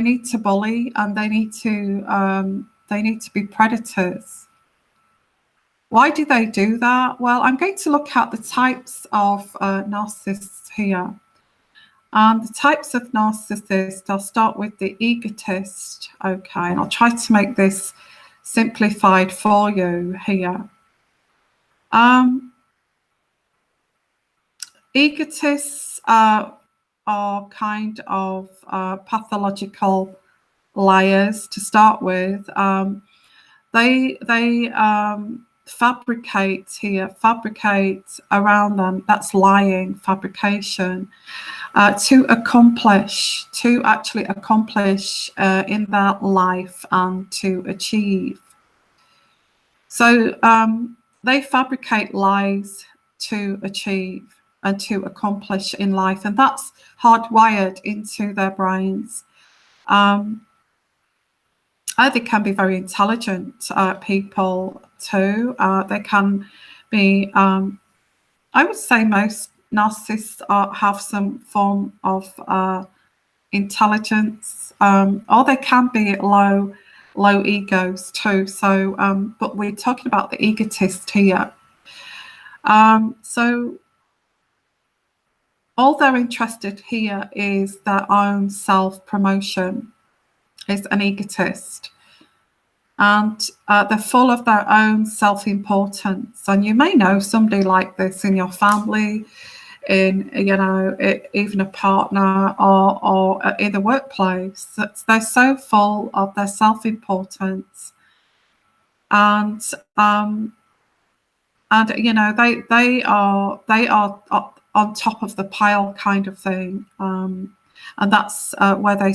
need to bully, and they need to be predators. Why do they do that? Well, I'm going to look at the types of narcissists here. And the types of narcissists, I'll start with the egotist, okay, and I'll try to make this simplified for you here. Egotists are kind of pathological liars to start with. They fabricate around them. That's lying, fabrication, to actually accomplish in their life and to achieve. So they fabricate lies to achieve and to accomplish in life, and that's hardwired into their brains. They can be very intelligent people too. They can be, I would say most narcissists have some form of intelligence, or they can be low egos too. So, but we're talking about the egotist here. So all they're interested here is their own self-promotion. Is an egotist, and they're full of their own self-importance. And you may know somebody like this in your family, in even a partner, or in the workplace. They're so full of their self-importance, and they are on top of the pile kind of thing, and that's where they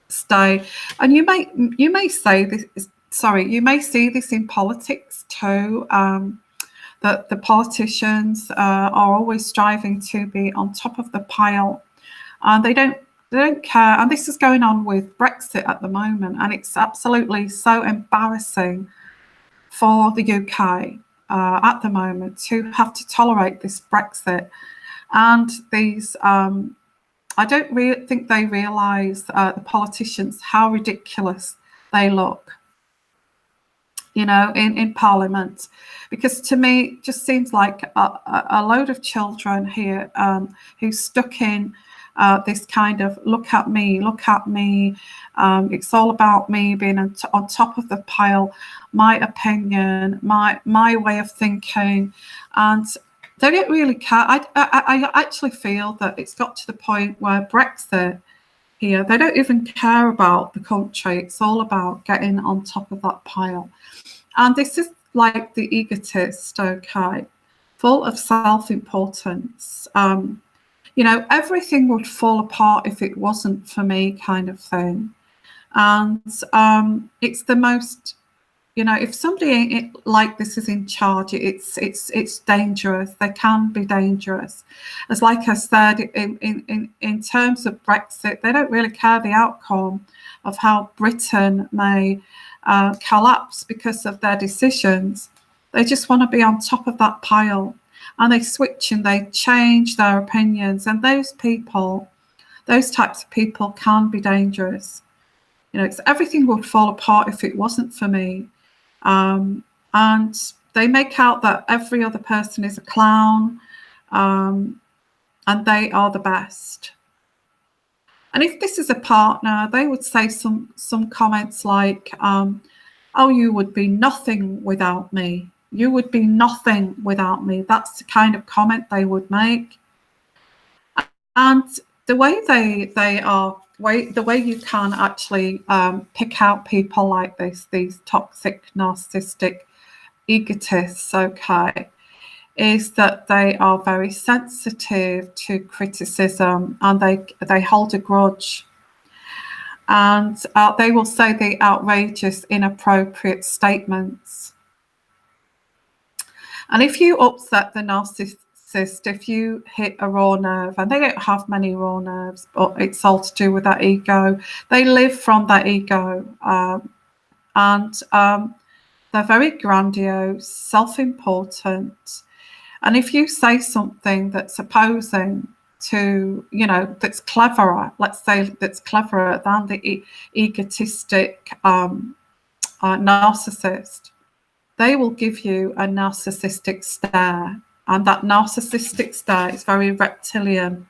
stay. And you may say this. Sorry, you may see this in politics too. That the politicians are always striving to be on top of the pile, and they don't care. And this is going on with Brexit at the moment, and it's absolutely so embarrassing for the UK at the moment to have to tolerate this Brexit and these. I don't really think they realise, the politicians, how ridiculous they look, in Parliament, because to me it just seems like a load of children here who's stuck in this kind of look at me, it's all about me being on top of the pile, my opinion, my way of thinking, and they don't really care. I actually feel that it's got to the point where Brexit here, they don't even care about the country. It's all about getting on top of that pile. And this is like the egotist, okay, full of self-importance. Everything would fall apart if it wasn't for me kind of thing. And it's the most... if somebody like this is in charge, it's dangerous. They can be dangerous. As like I said, in terms of Brexit, they don't really care the outcome of how Britain may collapse because of their decisions. They just want to be on top of that pile, and they switch and they change their opinions. And those types of people can be dangerous. Everything would fall apart if it wasn't for me. And they make out that every other person is a clown, and they are the best. And if this is a partner, they would say some comments like, oh, you would be nothing without me. You would be nothing without me. That's the kind of comment they would make. And the way the way you can actually pick out people like this, these toxic, narcissistic egotists, okay, is that they are very sensitive to criticism, and they hold a grudge, and they will say the outrageous, inappropriate statements. And if you upset the narcissist, if you hit a raw nerve, and they don't have many raw nerves, but it's all to do with that ego. They live from that ego, and they're very grandiose, self-important. And if you say something that's opposing to, you know, that's cleverer, let's say, that's cleverer than the egotistic narcissist, they will give you a narcissistic stare. And that narcissistic stare is very reptilian,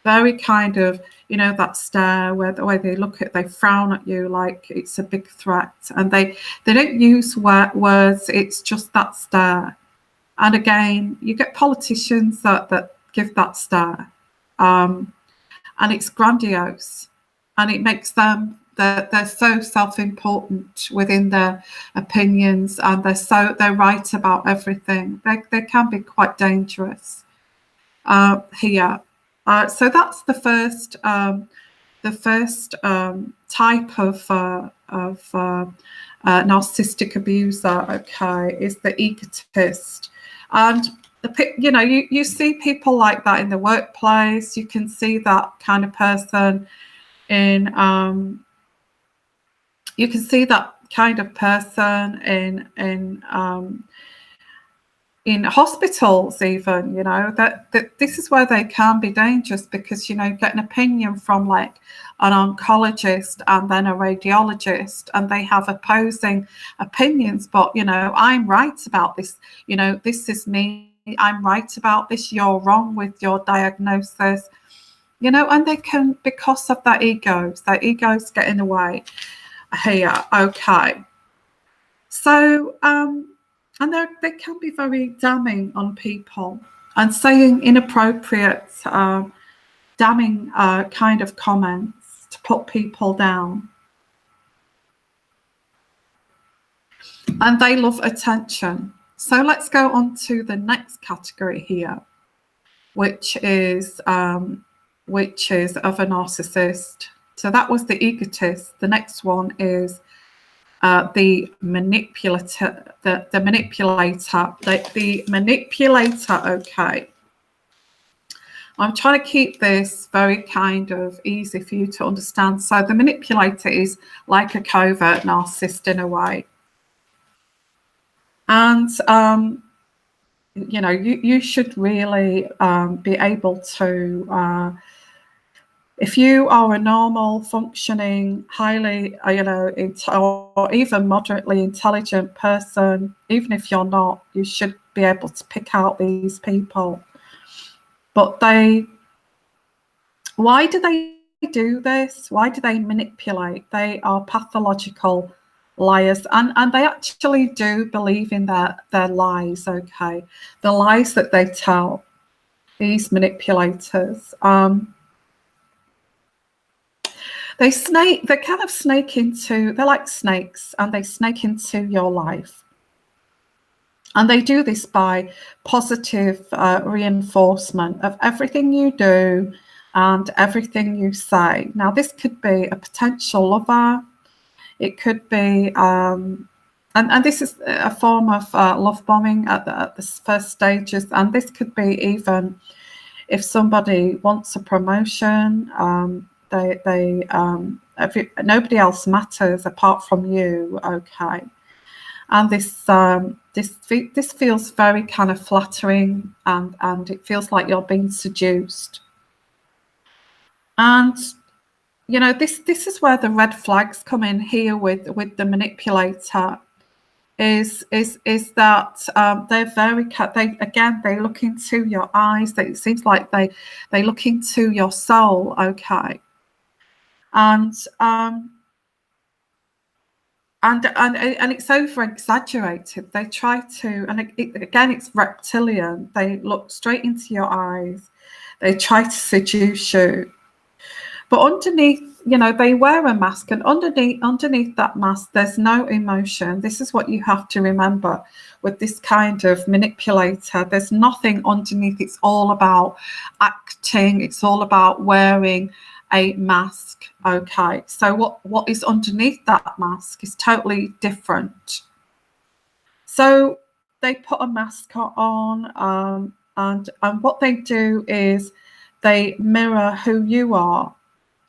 very kind of, you know, that stare where the way they look at, they frown at you like it's a big threat. And they don't use words, it's just that stare. And again, you get politicians that give that stare. And it's grandiose. And it makes them, they're so self-important within their opinions, and they're right about everything. They can be quite dangerous here. So that's the first type of narcissistic abuser. Okay, is the egotist. And you know, you see people like that in the workplace. You can see that kind of person in you can see that kind of person in hospitals even, you know, that this is where they can be dangerous, because, you know, you get an opinion from like an oncologist and then a radiologist, and they have opposing opinions, but, you know, I'm right about this, you know, this is me, I'm right about this, you're wrong with your diagnosis, you know, and they can, because of their egos get in the way here. Okay, so and they can be very damning on people and saying inappropriate, damning kind of comments to put people down. And they love attention. So let's go on to the next category here, which is of a narcissist. So that was the egotist. The next one is the manipulator. The manipulator. Okay, I'm trying to keep this very kind of easy for you to understand. So the manipulator is like a covert narcissist in a way, and you know, you should really be able to. If you are a normal, functioning, highly, you know, or even moderately intelligent person, even if you're not, you should be able to pick out these people. But why do they do this? Why do they manipulate? They are pathological liars, and they actually do believe in their lies. Okay, the lies that they tell, these manipulators. They kind of snake into, they're like snakes, and they snake into your life. And they do this by positive reinforcement of everything you do and everything you say. Now, this could be a potential lover. It could be, and this is a form of love bombing at the first stages. And this could be even if somebody wants a promotion, nobody else matters apart from you. Okay, and this feels very kind of flattering, and it feels like you're being seduced. And you know, this is where the red flags come in here with the manipulator. Is that they're very, they look into your eyes. It seems like they look into your soul. Okay. And it's over exaggerated. They try to, and again, it's reptilian. They look straight into your eyes. They try to seduce you, but underneath, you know, they wear a mask, and underneath that mask, there's no emotion. This is what you have to remember with this kind of manipulator. There's nothing underneath. It's all about acting. It's all about wearing a mask. Okay, so what is underneath that mask is totally different. So they put a mask on, and what they do is they mirror who you are,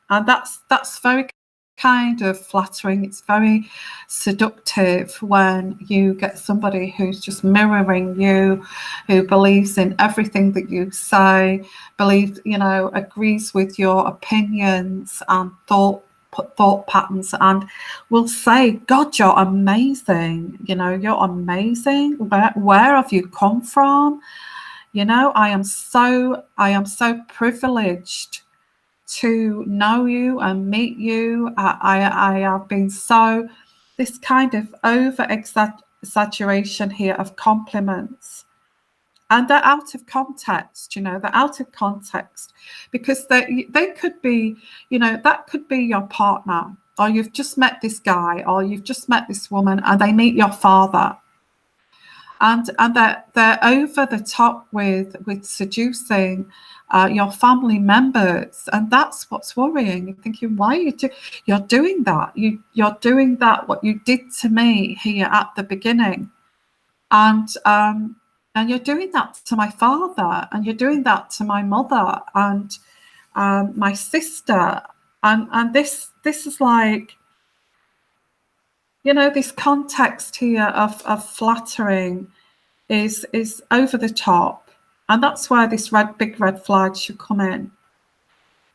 and that's very kind of flattering. It's very seductive when you get somebody who's just mirroring you, who believes in everything that you say, believes, agrees with your opinions and thought patterns, and will say, God, you're amazing, you're amazing. Where have you come from? I am so privileged to know you and meet you. I have been so, this kind of over exaggeration here of compliments, and they're out of context. They're out of context, because they could be, that could be your partner, or you've just met this guy, or you've just met this woman, and they meet your father. And they're over the top with seducing your family members, and that's what's worrying. You're thinking, why are you're doing that? You're doing that, what you did to me here at the beginning, and you're doing that to my father, and you're doing that to my mother, and my sister, and this is like, this context here of flattering is over the top, and that's where this big red flag should come in.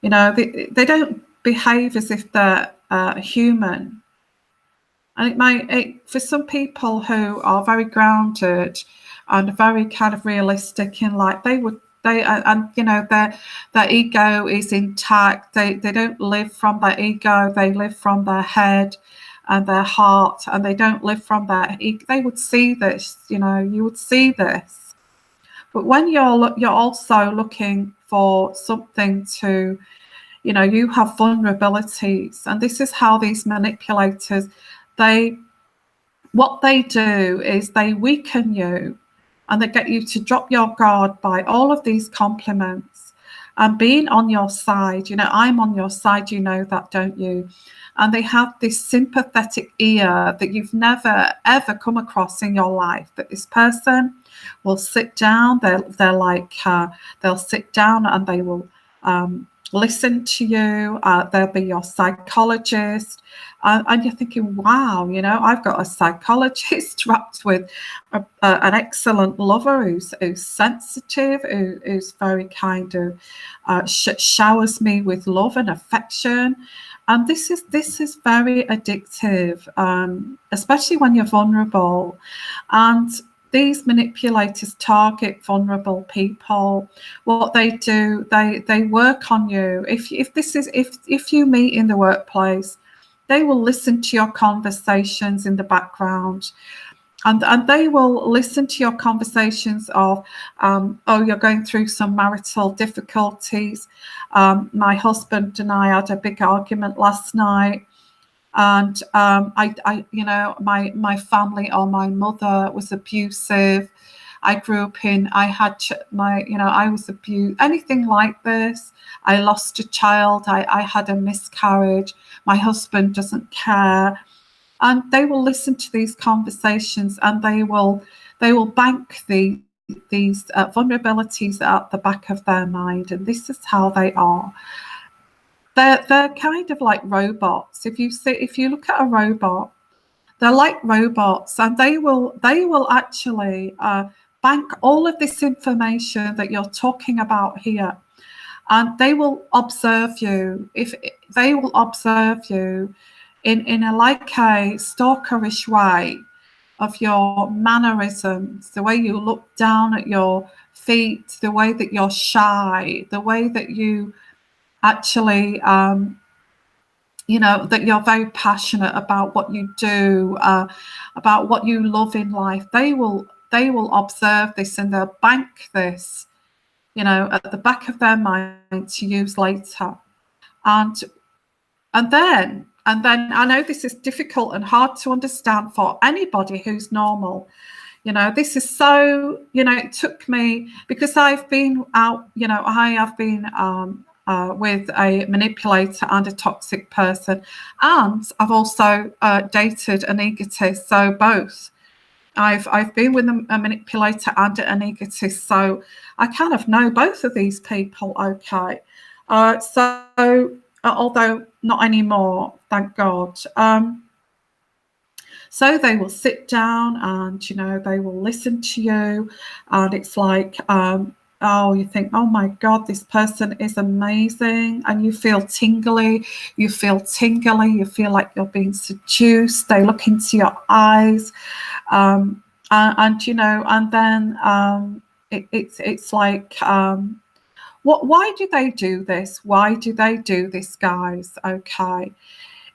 They don't behave as if they're human, and for some people who are very grounded and very kind of realistic in life, their ego is intact. They don't live from their ego, they live from their head and their heart, and they don't live from their ego. They would see this, you would see this. But when you're also looking for something to, you have vulnerabilities, and this is how these manipulators, what they do is they weaken you, and they get you to drop your guard by all of these compliments and being on your side. I'm on your side, that, don't you? And they have this sympathetic ear that you've never ever come across in your life, that this person will sit down, they're like, they'll sit down and they will listen to you. They'll be your psychologist, and you're thinking, wow, I've got a psychologist wrapped with an excellent lover who's sensitive, who's very kind of showers me with love and affection. And this is very addictive, especially when you're vulnerable. And these manipulators target vulnerable people. What they do, they work on you. If you meet in the workplace, they will listen to your conversations in the background. And they will listen to your conversations of, oh, you're going through some marital difficulties. My husband and I had a big argument last night, and my family, or my mother was abusive. I grew up I was abused. Anything like this. I lost a child. I had a miscarriage. My husband doesn't care. And they will listen to these conversations, and they will bank these vulnerabilities at the back of their mind. And this is how they are. They're kind of like robots. If you look at a robot, they're like robots, and they will actually bank all of this information that you're talking about here, and they will observe you. If they will observe you in a stalkerish way of your mannerisms, the way you look down at your feet, the way that you're shy, the way that you actually that you're very passionate about what you do, about what you love in life. They will observe this, and they'll bank this at the back of their mind to use later. And then I know this is difficult and hard to understand for anybody who's normal. This is so, it took me, because I've been out, I have been with a manipulator and a toxic person, and I've also dated an egotist. So both. I've been with a manipulator and an egotist, so I kind of know both of these people. Okay, so although not anymore, thank God. So they will sit down and, you know, they will listen to you. And it's like, oh, you think, oh my God, this person is amazing. And you feel tingly. You feel tingly. You feel like you're being seduced. They look into your eyes. And you know, and then it's like, why do they do this? Why do they do this, guys? Okay.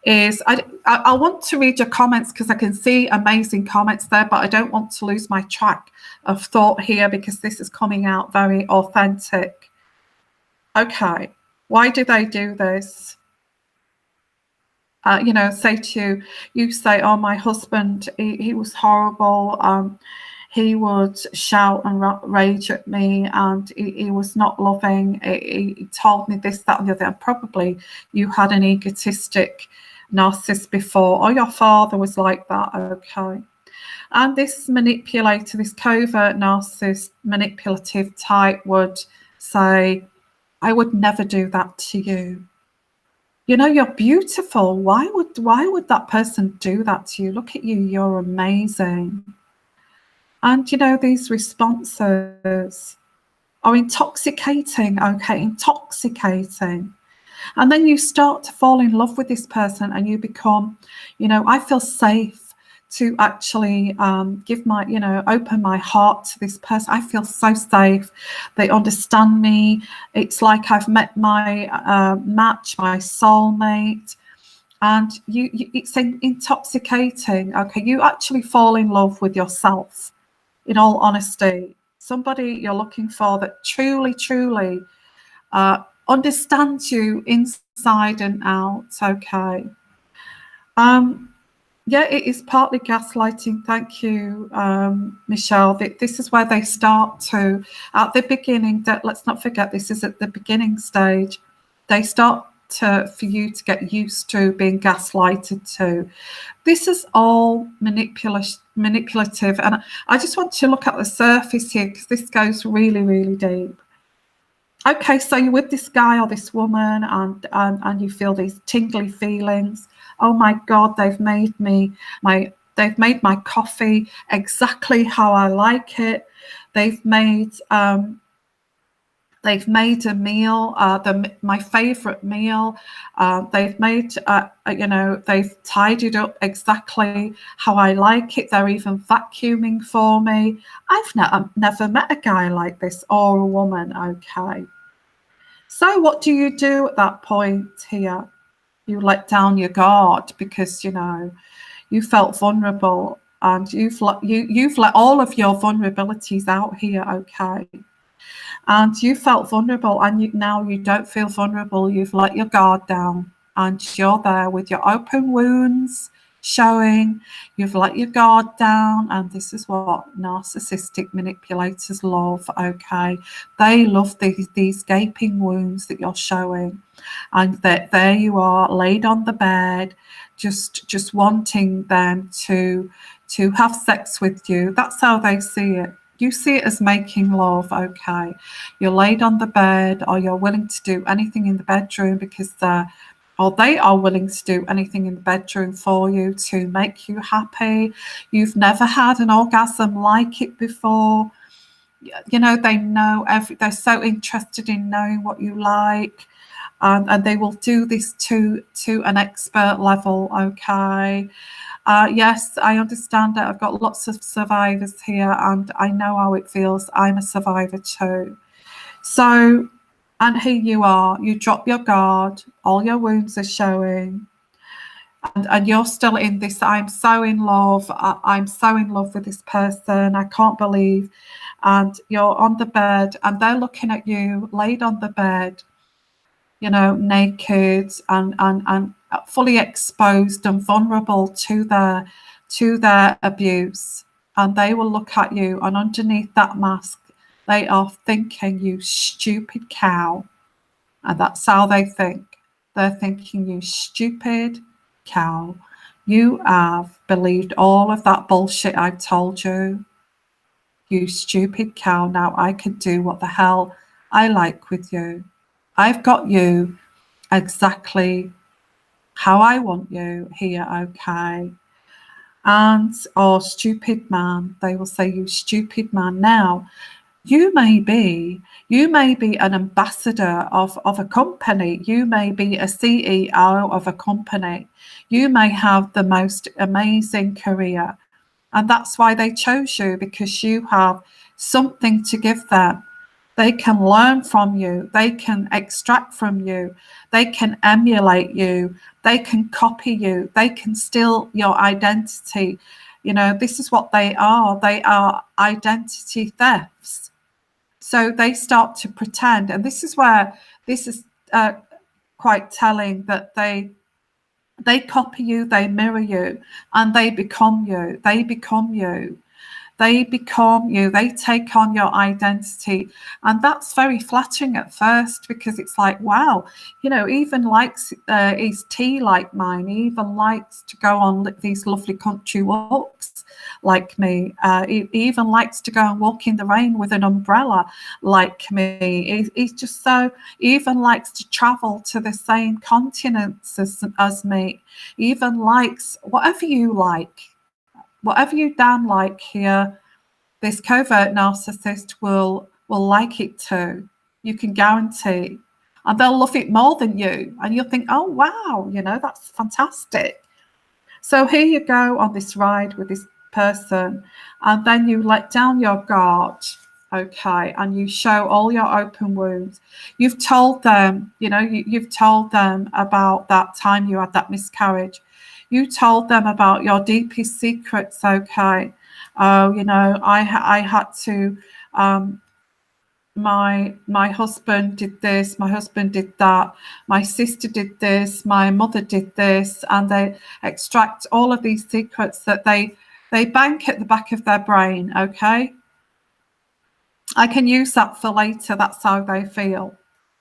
I want to read your comments because I can see amazing comments there, but I don't want to lose my track of thought here because this is coming out very authentic. Okay, why do they do this? You know, say to you say, oh, my husband, he was horrible. He would shout and rage at me, and he was not loving. He told me this, that, and the other. And probably you had an egotistic narcissist before, or your father was like that. Okay. And this manipulator, this covert narcissist, manipulative type would say, I would never do that to you. You know, you're beautiful. Why would that person do that to you? Look at you, you're amazing. And you know, these responses are intoxicating, okay, intoxicating. And then you start to fall in love with this person and you become, you know, I feel safe to actually give my, you know, open my heart to this person. I feel so safe. They understand me. It's like I've met my match, my soulmate. And it's intoxicating. Okay, you actually fall in love with yourself, in all honesty. Somebody you're looking for that truly, truly understands you inside and out. Okay. Yeah, it is partly gaslighting. Thank you, Michelle. This is where they start to, at the beginning, that let's not forget, this is at the beginning stage. They start for you to get used to being gaslighted to. This is all manipulative. And I just want to look at the surface here because this goes really, really deep. Okay, so you're with this guy or this woman and you feel these tingly feelings. Oh my God, they've made my coffee exactly how I like it. They've made a meal, my favorite meal. They've made, you know, they've tidied up exactly how I like it. They're even vacuuming for me. I've never met a guy like this, or a woman. Okay. So what do you do at that point here? You let down your guard because, you know, you felt vulnerable and you've let all of your vulnerabilities out here, okay? And you felt vulnerable and now you don't feel vulnerable. You've let your guard down and you're there with your open wounds showing. You've let your guard down, and this is what narcissistic manipulators love, okay? They love these gaping wounds that you're showing, and that there you are laid on the bed just wanting them to have sex with you. That's how they see it. You see it as making love, okay? You're laid on the bed, or you're willing to do anything in the bedroom because they are willing to do anything in the bedroom for you to make you happy. You've never had an orgasm like it before. You know, they know they're so interested in knowing what you like. And they will do this to an expert level, okay? Yes, I understand it. I've got lots of survivors here and I know how it feels. I'm a survivor too. So, and here you are, you drop your guard, all your wounds are showing, and you're still in this, I'm so in love, I'm so in love with this person, I can't believe, and you're on the bed and they're looking at you, laid on the bed, you know, naked and fully exposed and vulnerable to their abuse. And they will look at you, and underneath that mask, they are thinking, you stupid cow. And that's how they think. They're thinking, you stupid cow. You have believed all of that bullshit I told you. You stupid cow. Now I can do what the hell I like with you. I've got you exactly how I want you here, okay? And, or stupid man, they will say, you stupid man. Now, you may be an ambassador of a company. You may be a CEO of a company. You may have the most amazing career. And that's why they chose you, because you have something to give them. They can learn from you. They can extract from you. They can emulate you. They can copy you. They can steal your identity. You know, this is what they are. They are identity thefts. So they start to pretend. And this is where this is quite telling, that they copy you, they mirror you, and they become you. They become you. They become you. They take on your identity. And that's very flattering at first, because it's like, wow, you know, even likes his tea like mine. He even likes to go on these lovely country walks like me. He even likes to go and walk in the rain with an umbrella like me. He's just so, he even likes to travel to the same continents as me. He even likes whatever you like. Whatever you damn like here, this covert narcissist will like it too. You can guarantee. And they'll love it more than you. And you'll think, oh, wow, you know, that's fantastic. So here you go on this ride with this person, and then you let down your guard, okay, and you show all your open wounds. You've told them, you know, you've told them about that time you had that miscarriage. You told them about your deepest secrets, okay. Oh, you know, I had to, my husband did this, my husband did that, my sister did this, my mother did this, and they extract all of these secrets that they bank at the back of their brain, okay. I can use that for later. That's how they feel.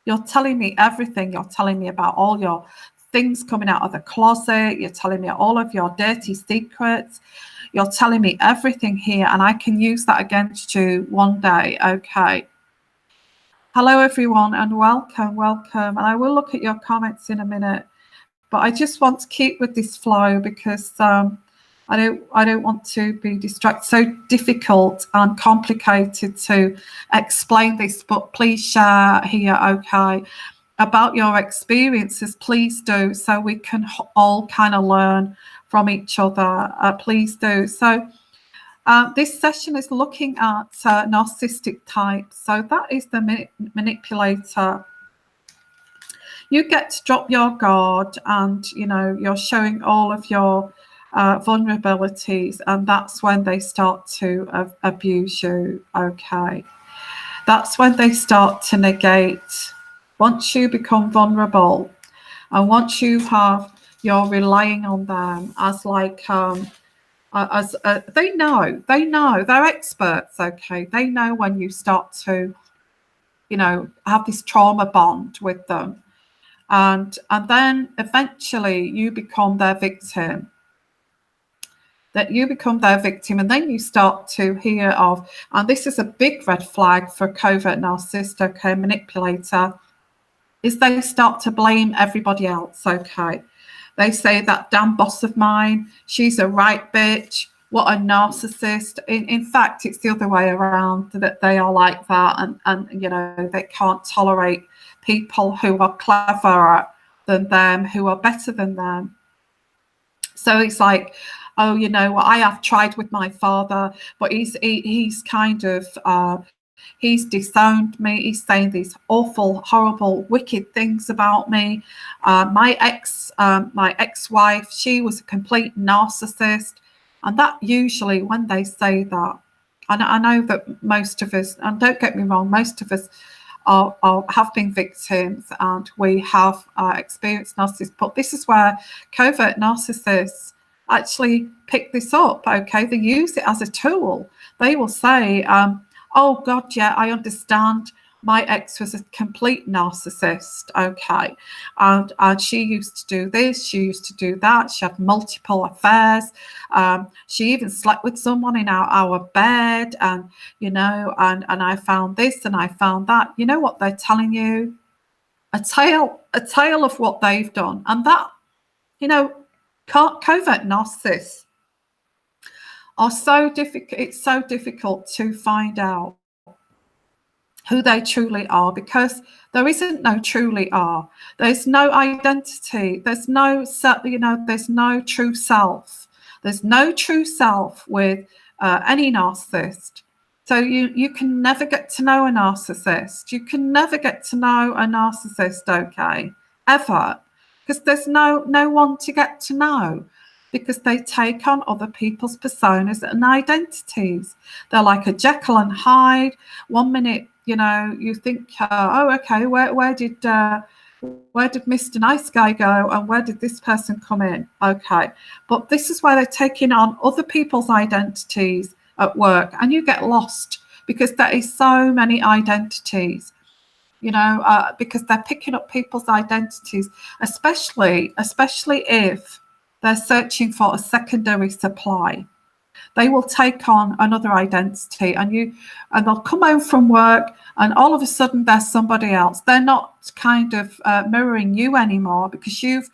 You're telling me everything. You're telling me about all your things coming out of the closet. You're telling me all of your dirty secrets. You're telling me everything here, and I can use that against you one day, okay. Hello, everyone, and welcome. And I will look at your comments in a minute, but I just want to keep with this flow, because I don't want to be distracted. So difficult and complicated to explain this, but please share here, okay, about your experiences. Please do, so we can all kind of learn from each other. Please do. So this session is looking at narcissistic types. So that is the manipulator. You get to drop your guard, and you know, you're showing all of your vulnerabilities, and that's when they start to abuse you, okay. That's when they start to negate. Once you become vulnerable, and once you're relying on them as like they know, they're experts, okay. They know when you start to, you know, have this trauma bond with them, and then eventually you become their victim. And then you start to hear of, and this is a big red flag for covert narcissist, okay, manipulator, is they start to blame everybody else, okay. They say, that damn boss of mine, she's a right bitch, what a narcissist. In fact, it's the other way around, that they are like that, and you know, they can't tolerate people who are cleverer than them, who are better than them. So it's like, oh, you know, I have tried with my father, but he's kind of he's disowned me. He's saying these awful, horrible, wicked things about me. My ex-wife, she was a complete narcissist. And that usually, when they say that, and I know that most of us, and don't get me wrong, most of us have been victims, and we have experienced narcissists. But this is where covert narcissists actually pick this up, okay. They use it as a tool. They will say, oh God, yeah, I understand, my ex was a complete narcissist, okay, and she used to do this, she used to do that, she had multiple affairs, she even slept with someone in our bed, and you know, and I found this and I found that. You know what they're telling you? A tale of what they've done. And that You know, covert narcissists are so difficult. It's so difficult to find out who they truly are, because there isn't no truly are. There's no identity. There's no, there's no true self. There's no true self with any narcissist. So you can never get to know a narcissist. You can never get to know a narcissist, okay, ever, because there's no one to get to know, because they take on other people's personas and identities. They're like a Jekyll and Hyde. One minute, you think, oh, okay, where did Mr. Nice Guy go, and where did this person come in? Okay, but this is where they're taking on other people's identities at work, and you get lost because there is so many identities. Because they're picking up people's identities, especially if they're searching for a secondary supply. They will take on another identity, and they'll come home from work, and all of a sudden they're somebody else. They're not kind of mirroring you anymore, because you've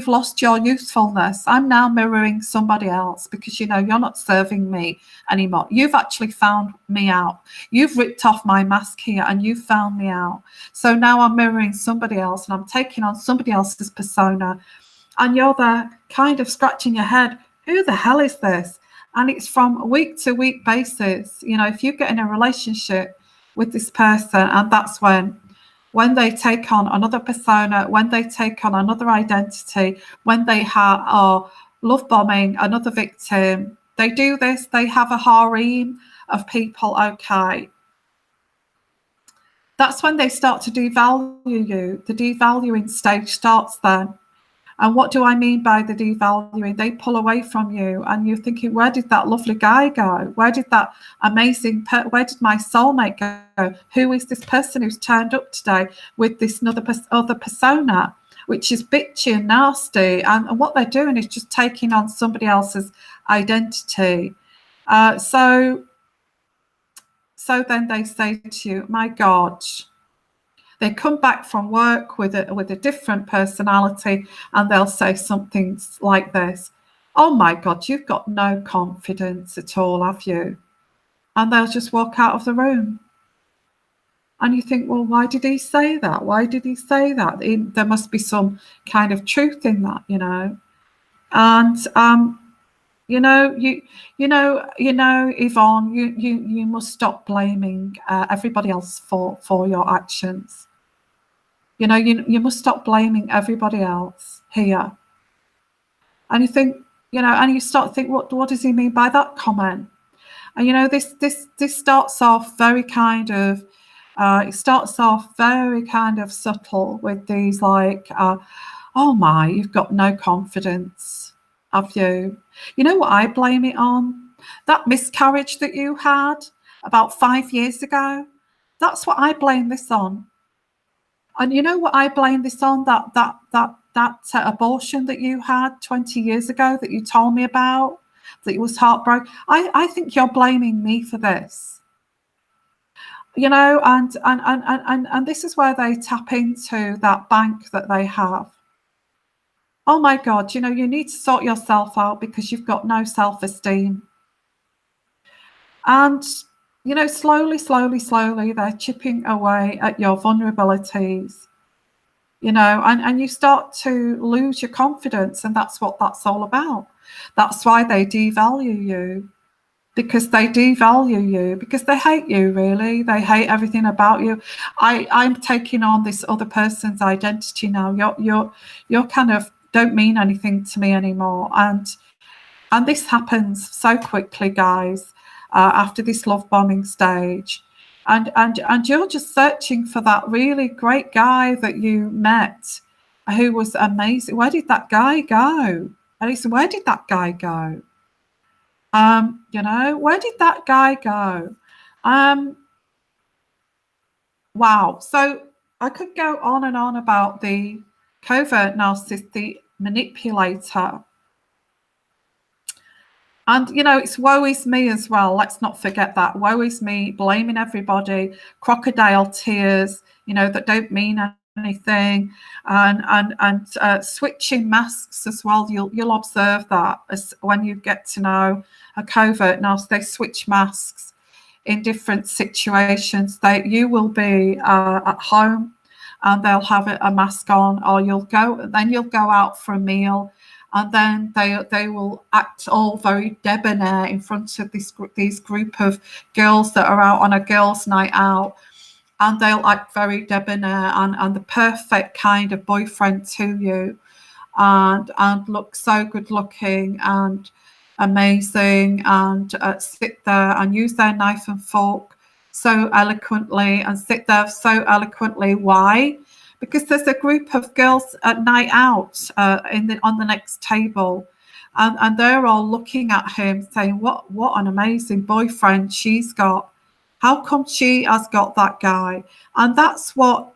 lost your youthfulness. I'm now mirroring somebody else, because you're not serving me anymore. You've actually found me out. You've ripped off my mask here, and you've found me out. So now I'm mirroring somebody else, and I'm taking on somebody else's persona, and you're there kind of scratching your head. Who the hell is this? And it's from a week to week basis. If you get in a relationship with this person, and that's when they take on another persona, when they take on another identity, when they are love bombing another victim, they do this. They have a harem of people, okay. That's when they start to devalue you. The devaluing stage starts then. And what do I mean by the devaluing? They pull away from you, and you're thinking, where did that lovely guy go? Where did that where did my soulmate go? Who is this person who's turned up today with this other persona, which is bitchy and nasty? And what they're doing is just taking on somebody else's identity. So then they say to you, my God. They come back from work with a different personality, and they'll say something like this: oh my God, you've got no confidence at all, have you? And they'll just walk out of the room. And you think, well, why did he say that? Why did he say that? There must be some kind of truth in that, And Yvonne, you must stop blaming everybody else for your actions. You must stop blaming everybody else here. And you think, and you start to think, what does he mean by that comment? And this starts off very kind of, subtle with these like, oh my, you've got no confidence, have you? You know what I blame it on? That miscarriage that you had about 5 years ago. That's what I blame this on. And you know what I blame this on? That abortion that you had 20 years ago that you told me about, that you was heartbroken. I think you're blaming me for this. And this is where they tap into that bank that they have. Oh my God, you need to sort yourself out because you've got no self-esteem. And slowly, they're chipping away at your vulnerabilities, and you start to lose your confidence, and that's what that's all about. That's why they devalue you, because they hate you, really. They hate everything about you. I'm taking on this other person's identity now. You're kind of don't mean anything to me anymore, and this happens so quickly, guys. After this love bombing stage, and you're just searching for that really great guy that you met, who was amazing. Where did that guy go? Alisa, where did that guy go? Where did that guy go? Wow. So I could go on and on about the covert narcissist, the manipulator. And, it's woe is me as well. Let's not forget that. Woe is me, blaming everybody, crocodile tears, that don't mean anything, and switching masks as well. You'll observe that as when you get to know a covert narcissist, they switch masks in different situations. You will be at home and they'll have a mask on, or you'll go out for a meal, and then they will act all very debonair in front of these group of girls that are out on a girls' night out, and they'll act very debonair and the perfect kind of boyfriend to you, and look so good looking and amazing, and sit there and use their knife and fork so eloquently, and sit there so eloquently. Why? Because there's a group of girls at night out on the next table, and they're all looking at him saying, what an amazing boyfriend she's got. How come she has got that guy? And that's what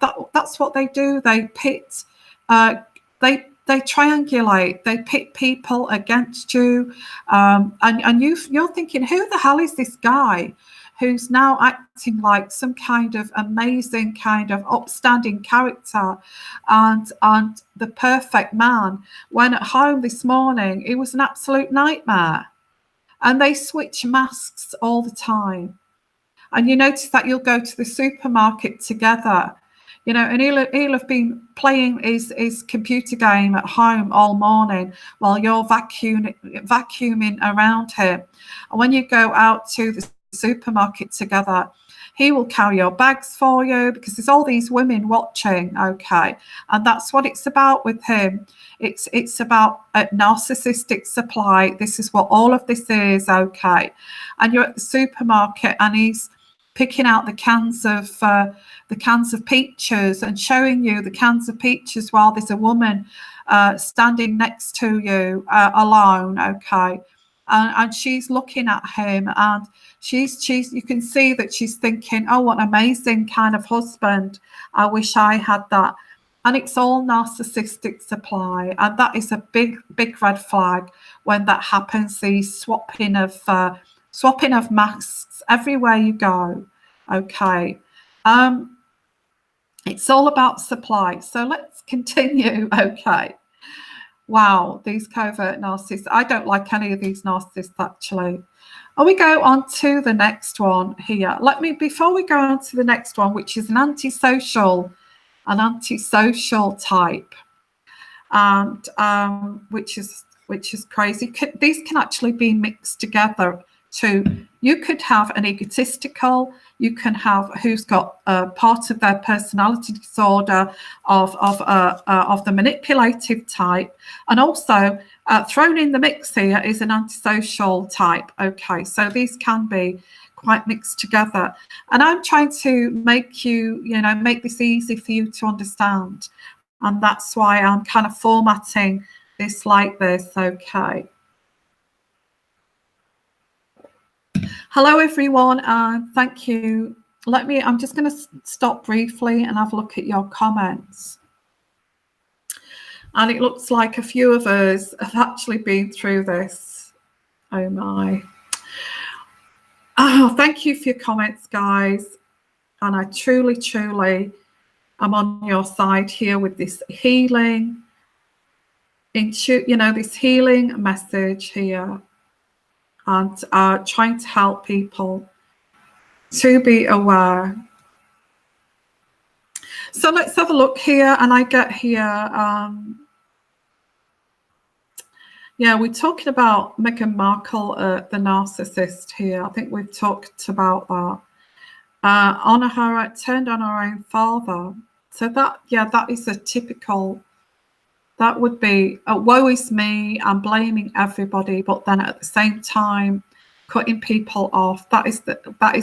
they do. They pit, they triangulate. They pit people against you, and you're thinking, who the hell is this guy who's now acting like some kind of amazing, kind of upstanding character and the perfect man, when at home this morning it was an absolute nightmare. And they switch masks all the time. And you notice that you'll go to the supermarket together, and he'll have been playing his computer game at home all morning while you're vacuuming around him. And when you go out to the supermarket together, he will carry your bags for you, because there's all these women watching. Okay, and that's what it's about with him. It's about a narcissistic supply. This is what all of this is. Okay, and you're at the supermarket and he's picking out the cans of peaches and showing you the cans of peaches while there's a woman standing next to you alone. Okay, and she's looking at him, and she's you can see that she's thinking, oh, what an amazing kind of husband, I wish I had that. And it's all narcissistic supply, and that is a big red flag when that happens. The swapping of masks everywhere you go. Okay, it's all about supply. So let's continue. Okay. Wow, these covert narcissists. I don't like any of these narcissists, actually. And we go on to the next one here. Before we go on to the next one, which is an antisocial type, and which is crazy. These can actually be mixed together too. You could have an egotistical, you can have who's got part of their personality disorder of the manipulative type, and also thrown in the mix here is an antisocial type. Okay, so these can be quite mixed together, and I'm trying to make this easy for you to understand, and that's why I'm kind of formatting this like this. Okay. Hello everyone, and thank you. I'm just going to stop briefly and have a look at your comments. And it looks like a few of us have actually been through this. Oh my. Oh, thank you for your comments, guys. And I truly am on your side here with this healing, this healing message here. And trying to help people to be aware. So let's have a look here, and I get here. We're talking about Meghan Markle, the narcissist here. I think we've talked about that. Turned on her own father. So that is a typical. That would be woe is me, I'm blaming everybody, but then at the same time cutting people off. That is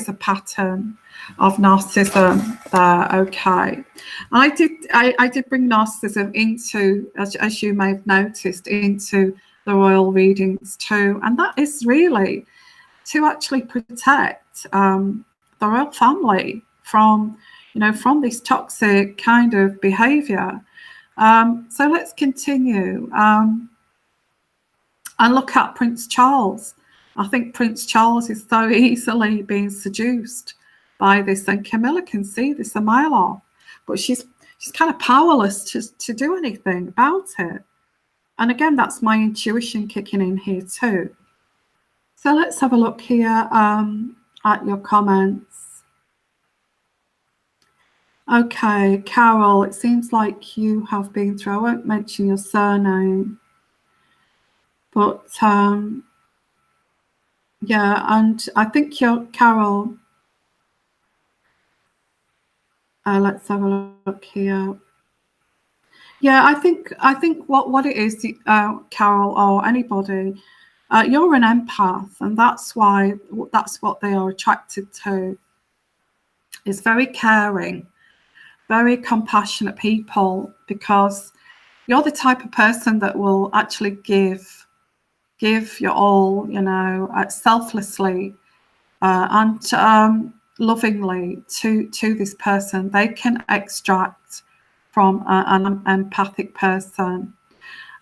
a pattern of narcissism there. Okay, I did bring narcissism into, as you may have noticed, into the royal readings too, and that is really to actually protect the royal family from this toxic kind of behavior. So let's continue and look at Prince Charles. I think Prince Charles is so easily being seduced by this, and Camilla can see this a mile off. But she's she's kind of powerless to do anything about it. And again, that's my intuition kicking in here too. So let's have a look here at your comments. Okay, Carol, it seems like you have been through, I won't mention your surname, but yeah, and I think you're Carol. Let's have a look here. Yeah, I think what it is, Carol, or anybody, you're an empath, and that's what they are attracted to. Is very caring, very compassionate people, because you're the type of person that will actually give your all, you know, selflessly and lovingly to this person. They can extract from an empathic person.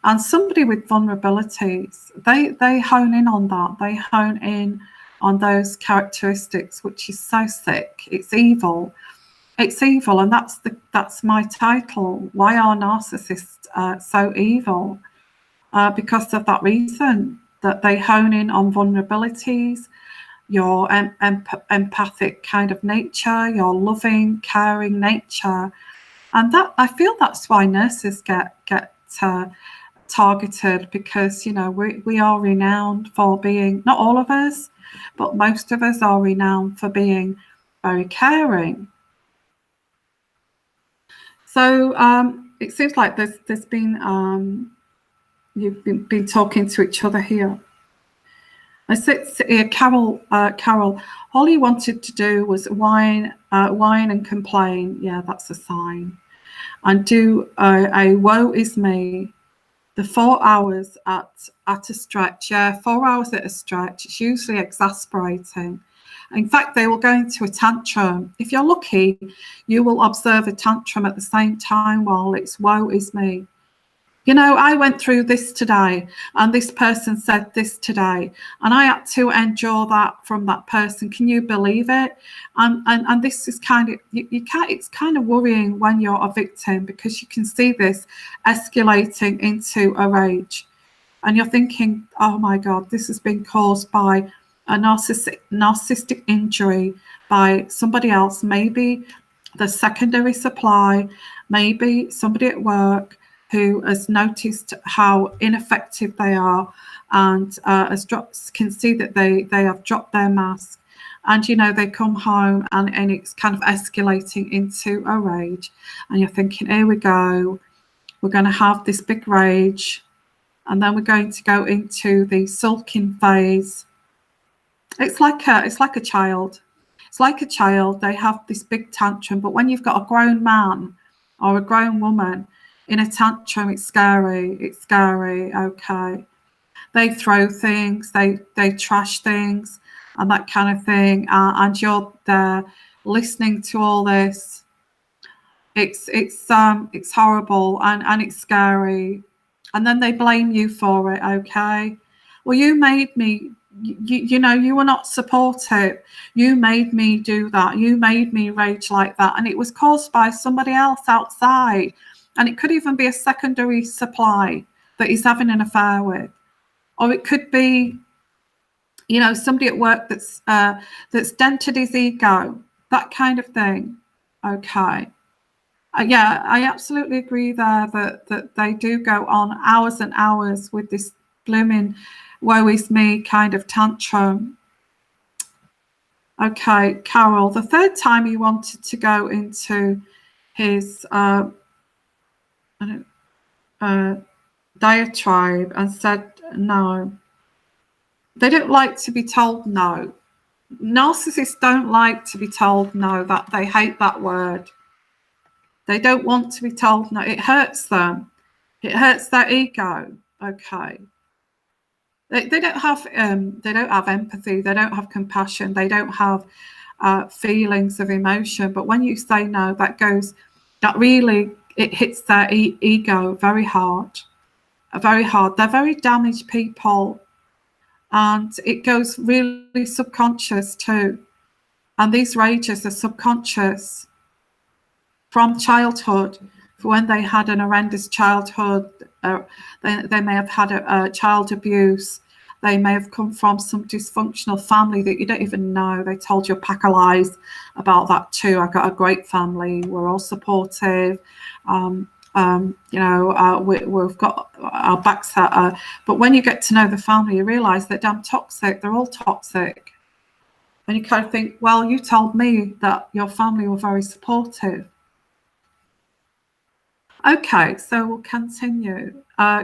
And somebody with vulnerabilities, they hone in on that. They hone in on those characteristics, which is so sick. It's evil. It's evil, and that's my title. Why are narcissists so evil? Because of that reason, that they hone in on vulnerabilities, your empathic kind of nature, your loving, caring nature, and that I feel that's why nurses get targeted, because you know we are renowned for being, not all of us, but most of us are renowned for being very caring. So it seems like there's been you've been talking to each other here. I said here, Carol, all you wanted to do was whine and complain. Yeah, that's a sign. And do a woe is me. The 4 hours at a stretch. Yeah, 4 hours at a stretch. It's usually exasperating. In fact, they will go into a tantrum. If you're lucky, you will observe a tantrum at the same time while it's woe is me. You know, I went through this today, and this person said this today, and I had to endure that from that person. Can you believe it? And this is kind of, you can't, it's kind of worrying when you're a victim, because you can see this escalating into a rage. And you're thinking, oh my God, this has been caused by a narcissistic injury by somebody else, maybe the secondary supply, maybe somebody at work who has noticed how ineffective they are, and can see that they have dropped their mask, and you know they come home and it's kind of escalating into a rage, and you're thinking, here we go, we're going to have this big rage, and then we're going to go into the sulking phase. It's like a child. It's like a child. They have this big tantrum, but when you've got a grown man or a grown woman in a tantrum, it's scary. It's scary. Okay, they throw things, they trash things, and that kind of thing. And you're there listening to all this. It's horrible and it's scary. And then they blame you for it. Okay, well, you made me. You know, you were not supportive. You made me do that. You made me rage like that, and it was caused by somebody else outside. And it could even be a secondary supply that he's having an affair with, or it could be, you know, somebody at work that's dented his ego, that kind of thing. Okay, yeah, I absolutely agree there that they do go on hours and hours with this blooming woe is me kind of tantrum. Okay, Carol, the third time he wanted to go into his diatribe and said no. They don't like to be told no. Narcissists don't like to be told no. That they hate that word. They don't want to be told no. It hurts them. It hurts their ego. Okay. They don't have empathy. They don't have compassion. They don't have feelings of emotion. But when you say no, that really, it hits their ego very hard. Very hard. They're very damaged people, and it goes really subconscious too. And these rages are subconscious. from childhood, when they had an horrendous childhood, they may have had a child abuse. They may have come from some dysfunctional family that you don't even know. They told you a pack of lies about that too. I got a great family. We're all supportive. We've got our backs. But when you get to know the family, you realise they're damn toxic. They're all toxic. And you kind of think, well, you told me that your family were very supportive. Okay, so we'll continue.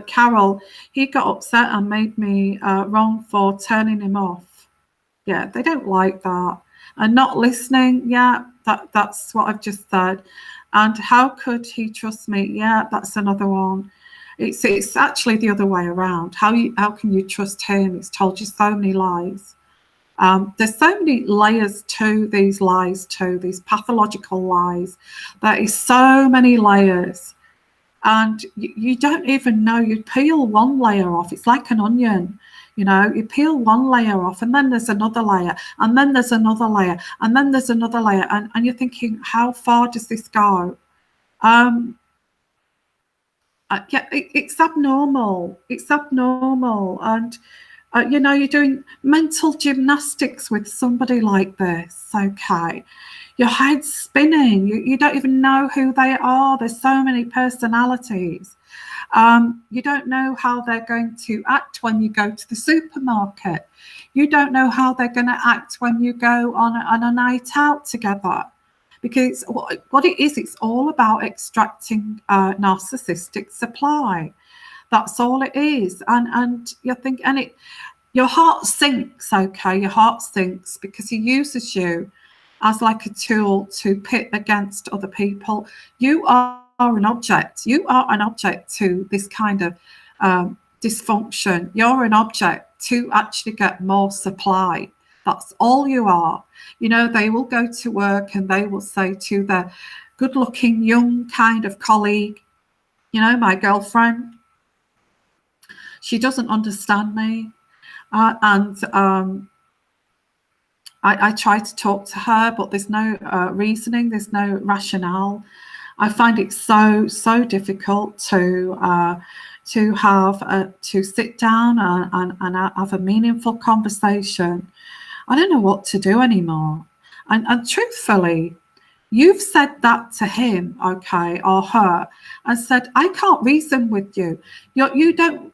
Carol, he got upset and made me wrong for turning him off. Yeah, they don't like that. And not listening, yeah, that's what I've just said. And how could he trust me? Yeah, that's another one. It's actually the other way around. How can you trust him? He's told you so many lies. There's so many layers to these lies too, these pathological lies. There is so many layers. And you don't even know. You peel one layer off. It's like an onion, you peel one layer off, and then there's another layer, and then there's another layer, and then there's another layer, and you're thinking, how far does this go? Yeah, it's abnormal. It's abnormal. And you're doing mental gymnastics with somebody like this. Okay, your head's spinning. You don't even know who they are. There's so many personalities. You don't know how they're going to act when you go to the supermarket. You don't know how they're going to act when you go on a night out together. Because what it is, it's all about extracting narcissistic supply. That's all it is. And you think, your heart sinks, okay? Your heart sinks because he uses you as like a tool to pit against other people. You are an object. You are an object to this kind of dysfunction. You're an object to actually get more supply. That's all you are. They will go to work and they will say to their good-looking young kind of colleague, my girlfriend, she doesn't understand me. I try to talk to her, but there's no reasoning, there's no rationale. I find it so difficult to sit down and have a meaningful conversation. I don't know what to do anymore. And truthfully, you've said that to him, okay, or her, and said, I can't reason with you. You don't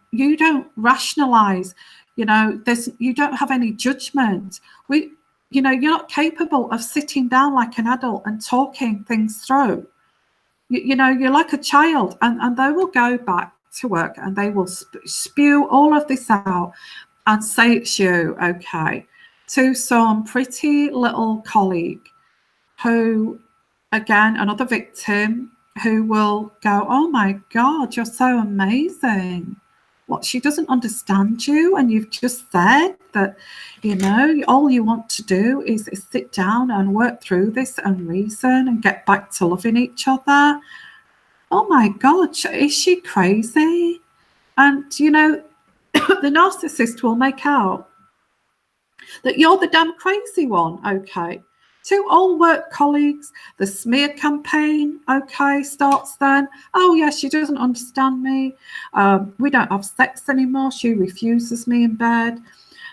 rationalize. You don't have any judgment. You're not capable of sitting down like an adult and talking things through. You're like a child, and they will go back to work and they will spew all of this out and say it's you, okay, to some pretty little colleague who, again, another victim, who will go, oh my God, you're so amazing. What, she doesn't understand you, and you've just said that, all you want to do is sit down and work through this and reason and get back to loving each other. Oh my God, is she crazy? And, the narcissist will make out that you're the damn crazy one, okay? Two old work colleagues, the smear campaign, okay, starts then. Oh, yeah, she doesn't understand me. We don't have sex anymore. She refuses me in bed.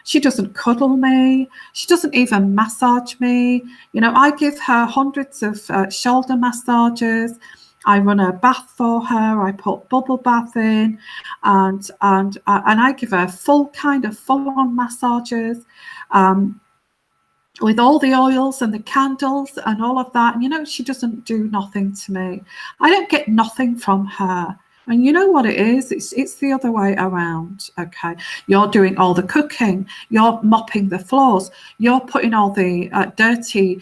She doesn't cuddle me. She doesn't even massage me. I give her hundreds of shoulder massages. I run a bath for her. I put bubble bath in, and I give her full-on massages. With all the oils and the candles and all of that. And she doesn't do nothing to me. I don't get nothing from her. And you know what it is? It's the other way around, okay? You're doing all the cooking. You're mopping the floors. You're putting all the dirty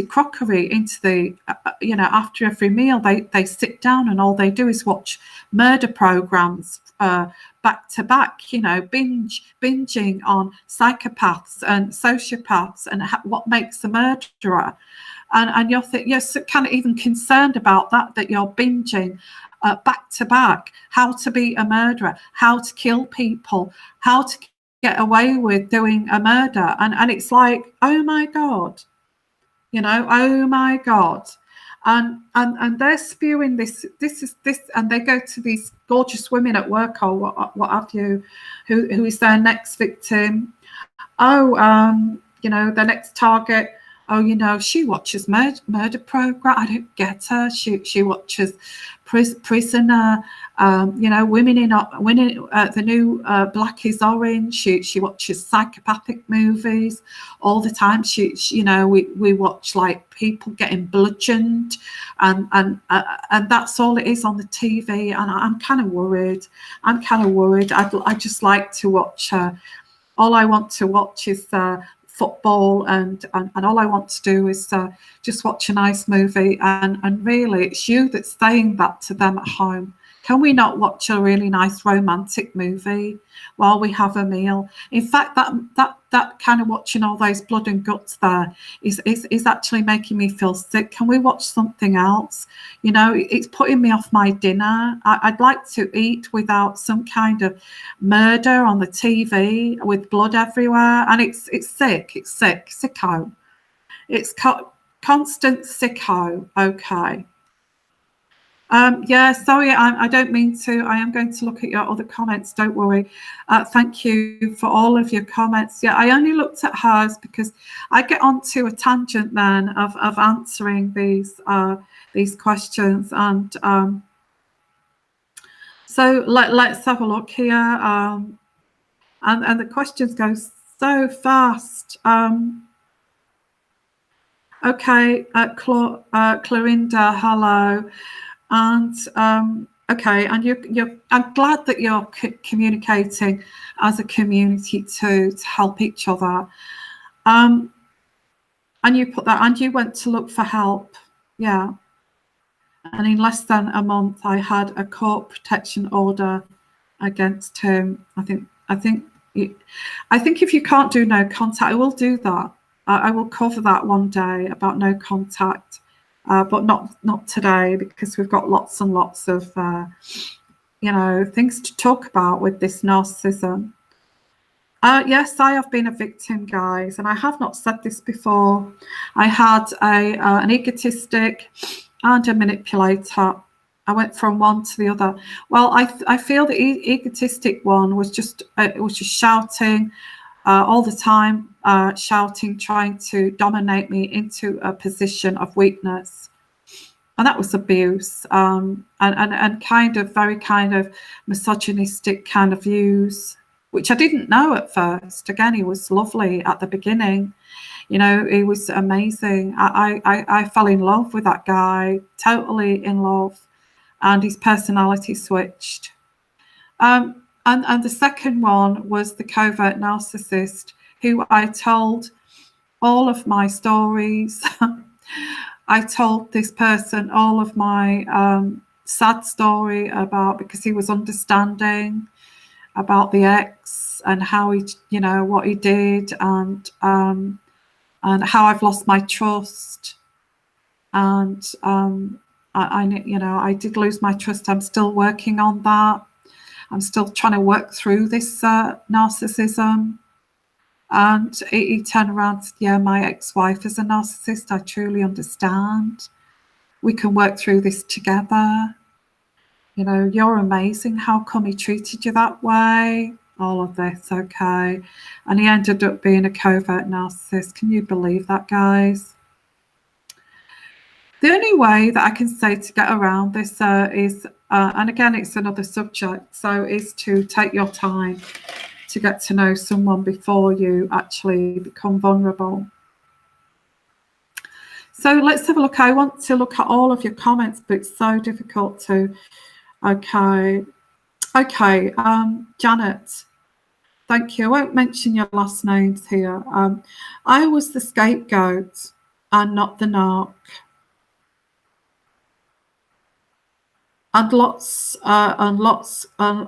crockery into the, after every meal, they sit down and all they do is watch murder programs back to back, binging on psychopaths and sociopaths and what makes a murderer. And you're kind of even concerned about that you're binging back to back, how to be a murderer, how to kill people, how to get away with doing a murder. And it's like, oh my God, oh my God. and they're spewing this, and they go to these gorgeous women at work or what have you, who is their next victim. Oh, you know, their next target. Oh, you know, she watches murder program. I don't get her. She watches Prisoner. You know, women in the new Black is Orange. She watches psychopathic movies all the time. You know, we watch like people getting bludgeoned, and that's all it is on the TV. And I'm kind of worried. I just like to watch. All I want to watch is football, and all I want to do is just watch a nice movie, and really it's you that's saying that to them at home. Can we not watch a really nice romantic movie while we have a meal? In fact, that kind of watching all those blood and guts there is actually making me feel sick. Can we watch something else? You know, it's putting me off my dinner. I'd like to eat without some kind of murder on the TV with blood everywhere, and it's sick. It's sick, sicko. It's constant sicko. Okay. Yeah, sorry, I don't mean to. I am going to look at your other comments. Don't worry. Thank you for all of your comments. Yeah, I only looked at hers because I get onto a tangent then of answering these questions, and so let's have a look here. And the questions go so fast. Okay, Clorinda, hello. And okay, and I'm glad that you're communicating as a community to help each other. And you put that, and you went to look for help. Yeah. And in less than a month, I had a court protection order against him. I think if you can't do no contact, I will do that. I will cover that one day about no contact. But not today, because we've got lots and lots of you know, things to talk about with this narcissism. Yes, I have been a victim, guys, and I have not said this before. I had an egotistic and a manipulator. I went from one to the other. Well, I feel the egotistic one was just shouting all the time, shouting, trying to dominate me into a position of weakness. And that was abuse, and very kind of misogynistic kind of views, which I didn't know at first. Again, he was lovely at the beginning. You know, he was amazing. I fell in love with that guy, totally in love, and his personality switched. And the second one was the covert narcissist, who I told all of my stories. I told this person all of my sad story about, because he was understanding about the ex and how he, you know, what he did, and how I've lost my trust, and you know, I did lose my trust. I'm still working on that. I'm still trying to work through this narcissism. And he turned around and said, yeah, my ex-wife is a narcissist. I truly understand. We can work through this together. You know, you're amazing. How come he treated you that way? All of this, okay. And he ended up being a covert narcissist. Can you believe that, guys? The only way that I can say to get around this is, and again, it's another subject, so is to take your time to get to know someone before you actually become vulnerable. So let's have a look. I want to look at all of your comments, but it's so difficult to. Okay, Janet, thank you. I won't mention your last names here. I was the scapegoat and not the narc. And a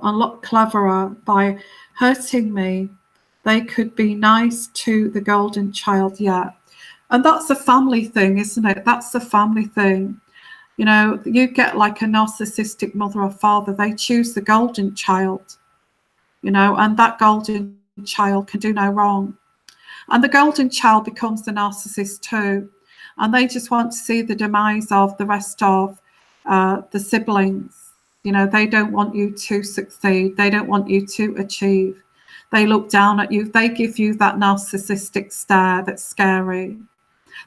lot cleverer by hurting me. They could be nice to the golden child, yeah. And that's a family thing, isn't it? That's a family thing. You know, you get like a narcissistic mother or father, they choose the golden child, you know, and that golden child can do no wrong. And the golden child becomes the narcissist too. and they just want to see the demise of the rest of the siblings. You know, they don't want you to succeed. They don't want you to achieve. They look down at you. They give you that narcissistic stare that's scary.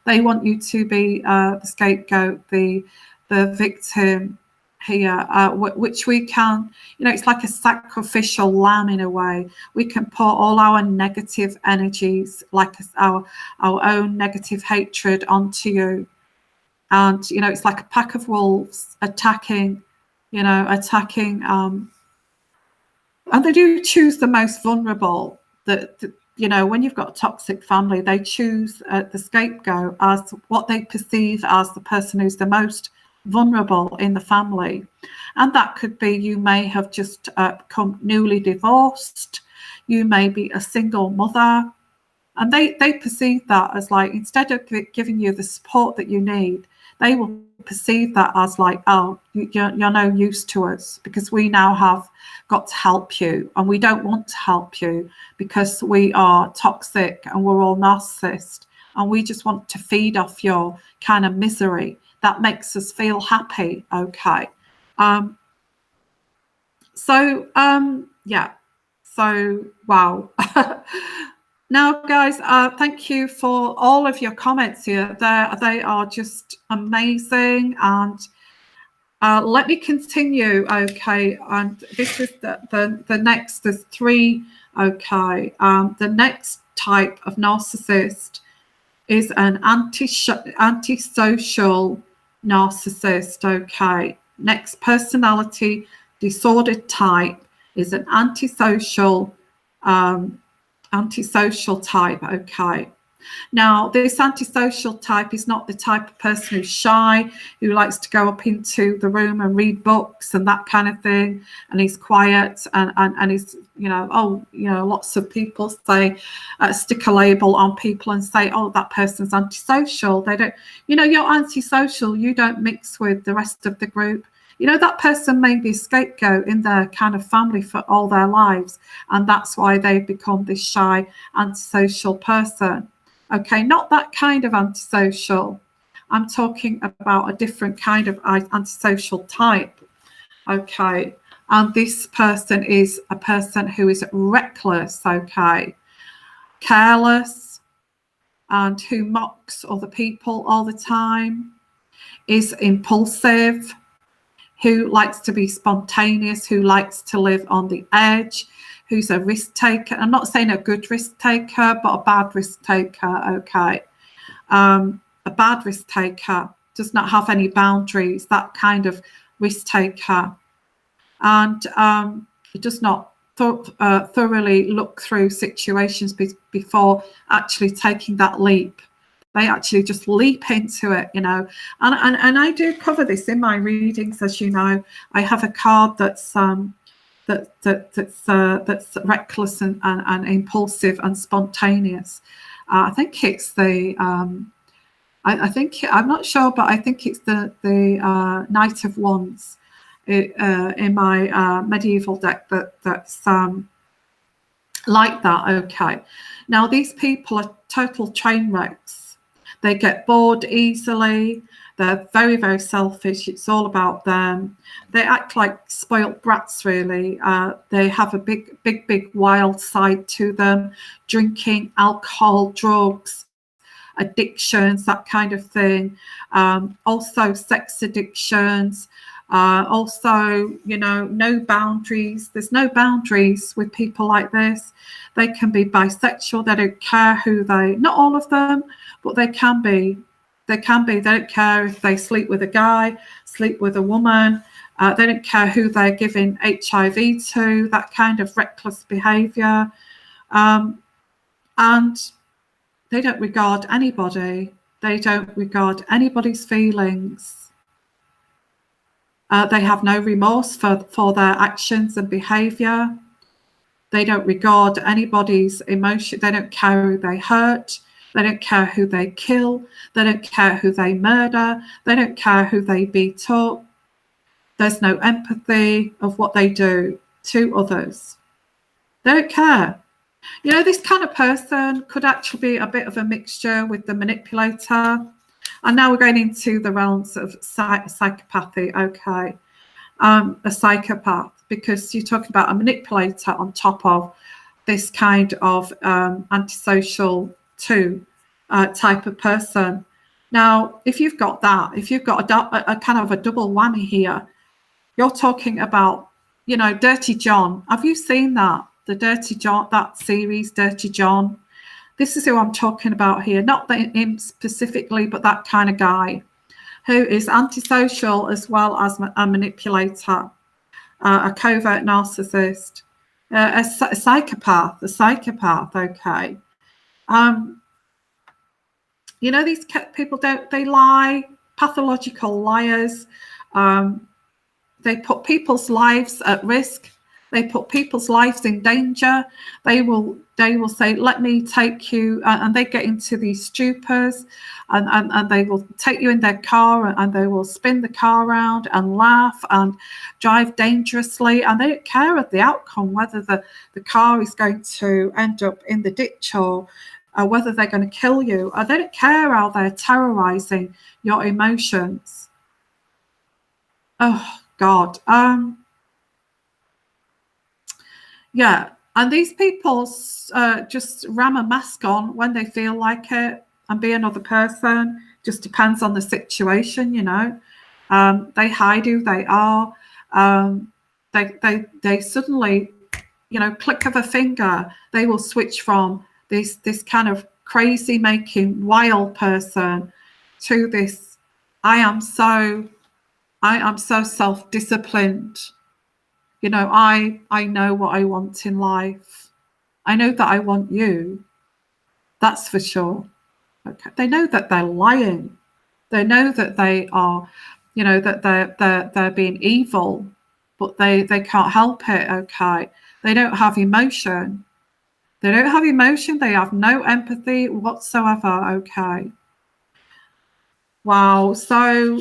They want you to be the scapegoat, the victim here, which we can, you know, it's like a sacrificial lamb in a way. We can pour all our negative energies, like our own negative hatred onto you. And, you know, it's like a pack of wolves attacking, and they do choose the most vulnerable. You know, when you've got a toxic family, they choose the scapegoat as what they perceive as the person who's the most vulnerable in the family. And that could be, you may have just become newly divorced, you may be a single mother, and they perceive that as like, instead of giving you the support that you need, they will perceive that as like, oh, you're no use to us, because we now have got to help you, and we don't want to help you because we are toxic and we're all narcissists, and we just want to feed off your kind of misery that makes us feel happy. Okay. Yeah, so wow. Now, guys, thank you for all of your comments here. They are just amazing. And let me continue. Okay, and this is the next. There's three. Okay, the next type of narcissist is an antisocial narcissist. Okay, next personality disorder type is an antisocial type. Okay, now this antisocial type is not the type of person who's shy, who likes to go up into the room and read books and that kind of thing, and he's quiet and he's, lots of people say, stick a label on people and say, oh, that person's antisocial. They don't, you're antisocial, you don't mix with the rest of the group. That person may be a scapegoat in their kind of family for all their lives, and that's why they've become this shy, antisocial person. Okay, not that kind of antisocial. I'm talking about a different kind of antisocial type. Okay, and this person is a person who is reckless, okay, careless, and who mocks other people all the time, is impulsive, who likes to be spontaneous, who likes to live on the edge, who's a risk taker. I'm not saying a good risk taker, but a bad risk taker, okay. A bad risk taker does not have any boundaries, that kind of risk taker. And it does not thoroughly look through situations before actually taking that leap. They actually just leap into it, and I do cover this in my readings, as you know. I have a card that's that's reckless and impulsive and spontaneous. I think it's the I think, I'm not sure, but I think it's the Knight of Wands in my medieval deck that's like that. Okay, now these people are total train wrecks. They get bored easily. They're very, very selfish. It's all about them. They act like spoilt brats, really. They have a big wild side to them. Drinking, alcohol, drugs, addictions, that kind of thing. Also sex addictions. Also, no boundaries. There's no boundaries with people like this. They can be bisexual. They don't care who not all of them, but they can be. They don't care if they sleep with a guy, sleep with a woman. They don't care who they're giving HIV to, that kind of reckless behavior. And they don't regard anybody. They don't regard anybody's feelings. They have no remorse for their actions and behavior. They don't regard anybody's emotion. They don't care who they hurt. They don't care who they kill. They don't care who they murder. They don't care who they beat up. There's no empathy of what they do to others. They don't care. This kind of person could actually be a bit of a mixture with the manipulator. And now we're going into the realms of psychopathy. Okay. A psychopath, because you're talking about a manipulator on top of this kind of antisocial 2 type of person. Now, if you've got that, if you've got a kind of a double whammy here, you're talking about, you know, Dirty John. Have you seen that? The Dirty John, that series, Dirty John. This is who I'm talking about here. Not him specifically, but that kind of guy who is antisocial as well as a manipulator, a covert narcissist, a psychopath, okay. You know, these people they lie, pathological liars. They put people's lives at risk. They put people's lives in danger. They will say, let me take you, and they get into these stupors, and they will take you in their car, and they will spin the car around and laugh and drive dangerously, and they don't care of the outcome, whether the car is going to end up in the ditch or whether they're going to kill you. They don't care how they're terrorizing your emotions. Oh God. Yeah, and these people just ram a mask on when they feel like it and be another person. Just depends on the situation, you know. They hide who they are. They suddenly, you know, click of a finger, they will switch from this kind of crazy making wild person to this I am so self-disciplined. You know, I know what I want in life. I know that I want you. That's for sure. Okay. They know that they're lying. They know that they are, you know, that they're being evil, but they can't help it. Okay. They don't have emotion. They don't have emotion. They have no empathy whatsoever. Okay. Wow. So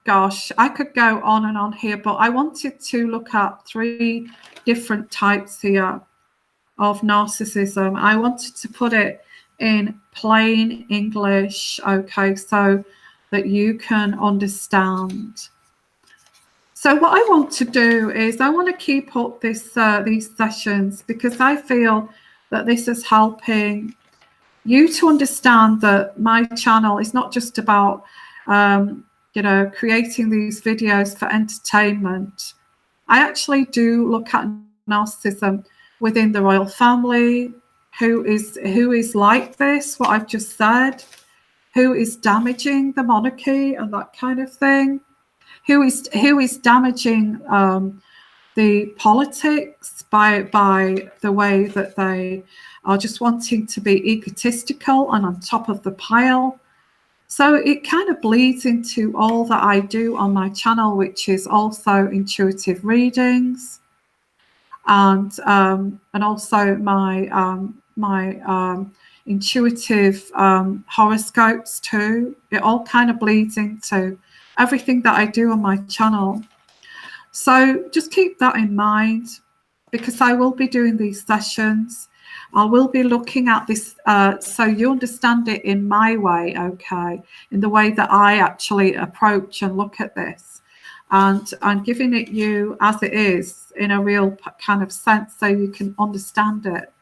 gosh, I could go on and on here, but I wanted to look at 3 different types here of narcissism. I wanted to put it in plain English, okay, so that you can understand. So what I want to do is I want to keep up this these sessions, because I feel that this is helping you to understand that my channel is not just about you know, creating these videos for entertainment. I actually do look at narcissism within the royal family, who is like this, what I've just said, who is damaging the monarchy and that kind of thing, who is damaging the politics by the way that they are just wanting to be egotistical and on top of the pile. So it kind of bleeds into all that I do on my channel, which is also intuitive readings, and also my intuitive horoscopes too. It all kind of bleeds into everything that I do on my channel. So just keep that in mind, because I will be doing these sessions. I will be looking at this so you understand it in my way, okay, in the way that I actually approach and look at this. And I'm giving it you as it is, in a real kind of sense, so you can understand it.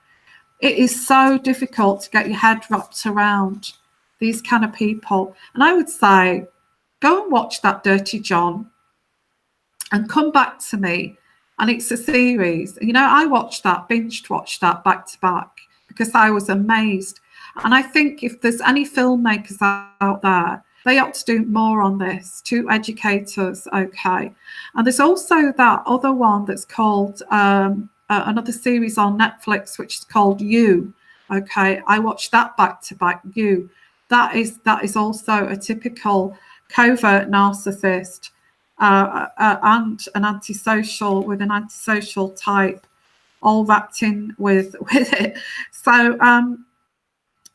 It is so difficult to get your head wrapped around these kind of people. And I would say, go and watch that Dirty John and come back to me. And it's a series. You know, I watched that, binged watched that back to back, because I was amazed. And I think if there's any filmmakers out there, they ought to do more on this to educate us, okay? And there's also that other one that's called, another series on Netflix, which is called You, okay? I watched that back to back, You. That is also a typical covert narcissist, and an antisocial, with an antisocial type, all wrapped in with it. So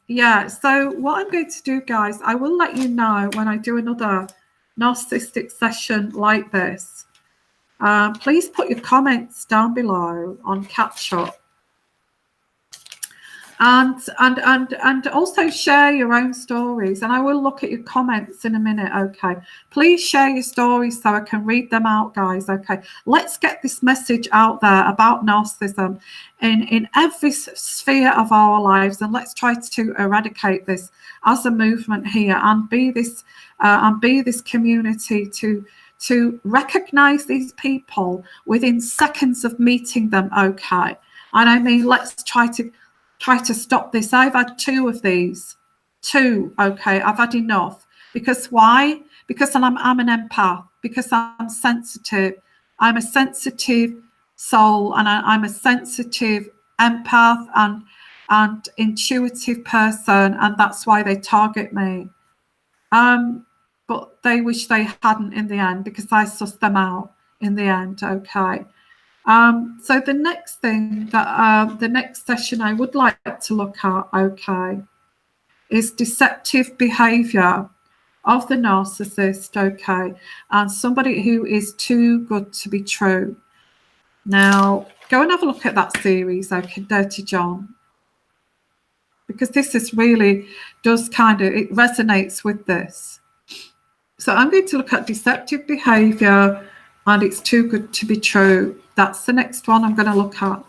yeah, so what I'm going to do, guys, I will let you know when I do another narcissistic session like this. Please put your comments down below on catch up. and also share your own stories, and I will look at your comments in a minute. Okay, please share your stories so I can read them out, guys. Okay, let's get this message out there about narcissism in every sphere of our lives, and let's try to eradicate this as a movement here, and be this community to recognize these people within seconds of meeting them. Okay, and I mean, let's try to stop this. I've had 2 of these. 2. Okay, I've had enough. Because why? Because I'm an empath. Because I'm sensitive. I'm a sensitive soul, and I'm a sensitive empath and intuitive person, and that's why they target me. But they wish they hadn't in the end, because I sussed them out in the end. Okay. So the next thing that the next session I would like to look at, okay, is deceptive behavior of the narcissist, okay, and somebody who is too good to be true. Now, go and have a look at that series, okay, Dirty John, because this is really does kind of, it resonates with this. So I'm going to look at deceptive behavior, and it's too good to be true. That's the next one I'm going to look at.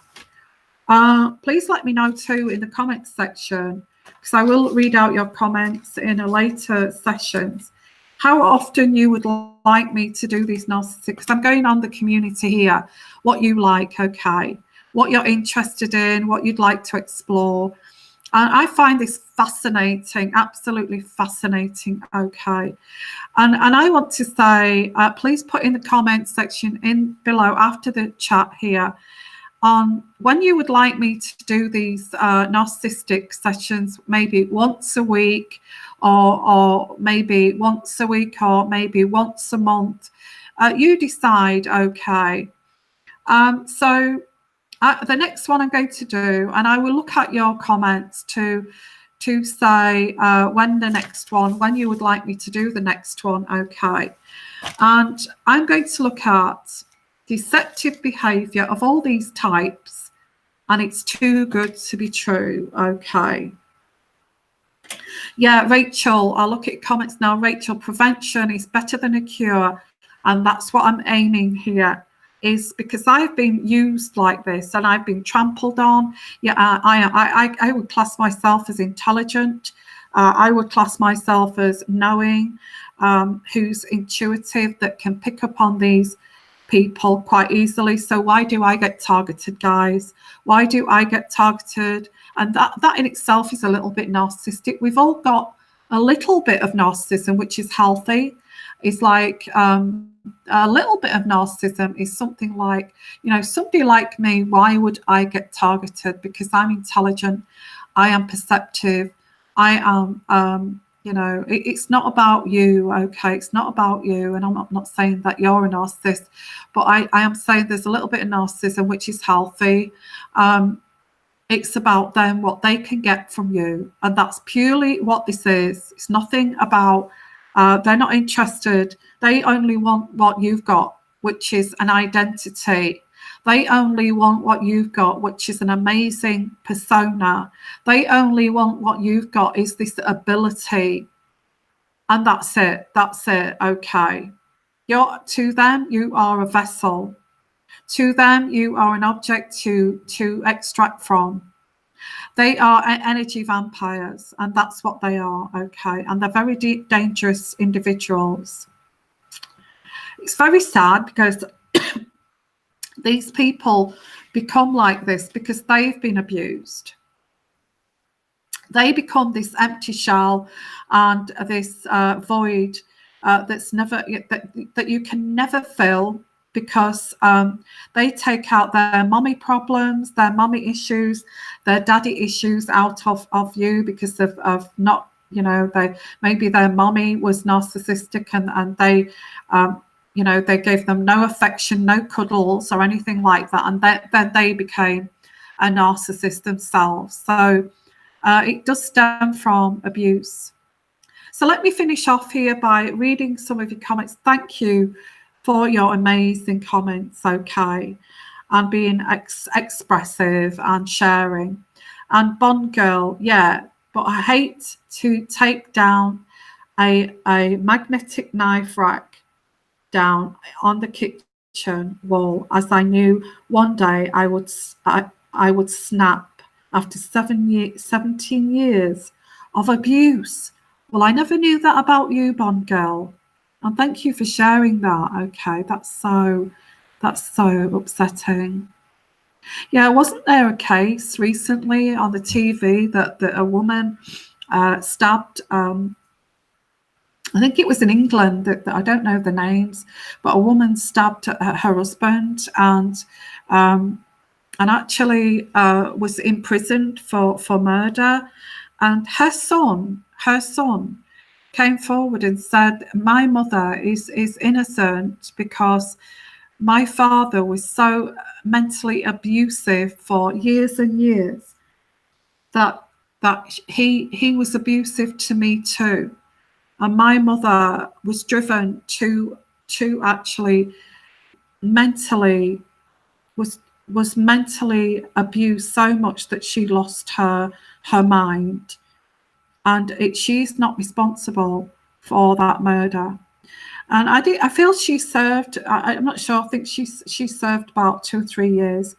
Please let me know too in the comments section, because I will read out your comments in a later sessions, how often you would like me to do these narcissists, because I'm going on the community here, what you like, okay, what you're interested in, what you'd like to explore. And I find this fascinating, absolutely fascinating, okay. And I want to say, please put in the comments section in below after the chat here on when you would like me to do these narcissistic sessions, maybe once a week, or maybe once a week, or maybe once a month. You decide, okay. So the next one I'm going to do, and I will look at your comments to say when the next one, when you would like me to do the next one, okay. And I'm going to look at deceptive behavior of all these types, and it's too good to be true, okay. Yeah, Rachel, I'll look at comments now. Rachel, prevention is better than a cure, and that's what I'm aiming here, is because I've been used like this and I've been trampled on. Yeah, I would class myself as intelligent. I would class myself as knowing, who's intuitive, that can pick up on these people quite easily. So why do I get targeted, guys? Why do I get targeted? And that in itself is a little bit narcissistic. We've all got a little bit of narcissism, which is healthy. It's like a little bit of narcissism is something like, you know, somebody like me, why would I get targeted? Because I'm intelligent, I am perceptive, I am, you know, it's not about you, okay? It's not about you, and I'm not saying that you're a narcissist, but I am saying there's a little bit of narcissism, which is healthy. It's about them, what they can get from you, and that's purely what this is. It's nothing about, they're not interested. They only want what you've got, which is an identity. They only want what you've got, which is an amazing persona. They only want what you've got is this ability. And that's it. That's it. Okay. To them, you are a vessel. To them, you are an object to extract from. They are energy vampires, and that's what they are, okay? And they're very dangerous individuals. It's very sad because these people become like this because they've been abused. They become this empty shell and this void that's never, that you can never fill, because they take out their mommy problems, their mommy issues, their daddy issues out of you, because of not, you know, maybe their mommy was narcissistic, and they you know, they gave them no affection, no cuddles or anything like that, and then they became a narcissist themselves. So it does stem from abuse. So let me finish off here by reading some of your comments. Thank you for your amazing comments, okay, and being expressive and sharing. And Bond girl, yeah, but I hate to take down a magnetic knife rack down on the kitchen wall, as I knew one day I would snap after 17 years of abuse. Well, I never knew that about you, Bond girl. And thank you for sharing that. Okay, that's so upsetting. Yeah, wasn't there a case recently on the TV that a woman stabbed, I think it was in England, that I don't know the names, but a woman stabbed her husband, um, and actually was imprisoned for murder. And her son came forward and said, my mother is innocent because my father was so mentally abusive for years and years that he was abusive to me too. And my mother was driven to actually mentally was mentally abused so much that she lost her mind, and she's not responsible for that murder. And I feel she served. I'm not sure. I think she served about 2 or 3 years,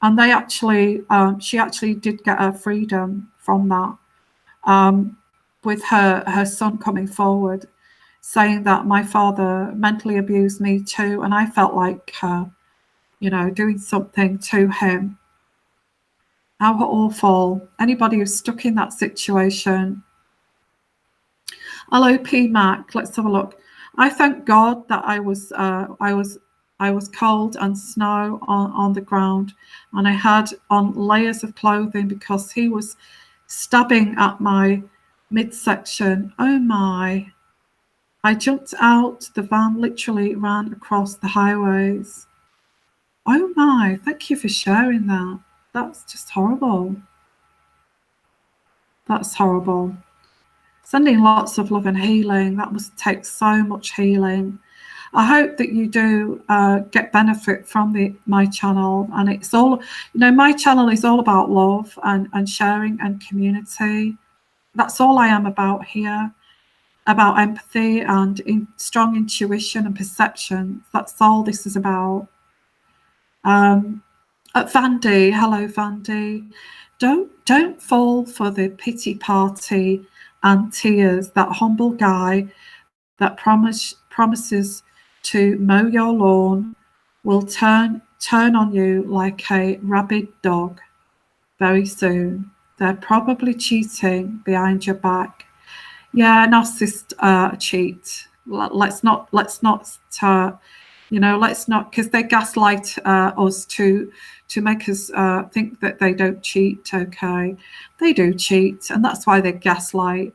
and they actually she actually did get her freedom from that. With her son coming forward, saying that my father mentally abused me too, and I felt like doing something to him. How awful! Anybody who's stuck in that situation. Hello, P Mac. Let's have a look. I thank God that I was cold and snow on the ground, and I had on layers of clothing because he was stabbing at my midsection. Oh my. I jumped out the van, literally ran across the highways. Oh my, thank you for sharing that. That's just horrible. That's horrible. Sending lots of love and healing. That must take so much healing. I hope that you do get benefit from my channel. And it's all, my channel is all about love and sharing and community. That's all I am about here. About empathy and strong intuition and perception. That's all this is about. Vandy, hello Vandy. Don't fall for the pity party and tears. That humble guy that promises to mow your lawn will turn on you like a rabid dog very soon. They're probably cheating behind your back. Yeah, narcissists cheat. Let's not, let's not, because they gaslight us to make us think that they don't cheat. Okay, they do cheat, and that's why they gaslight.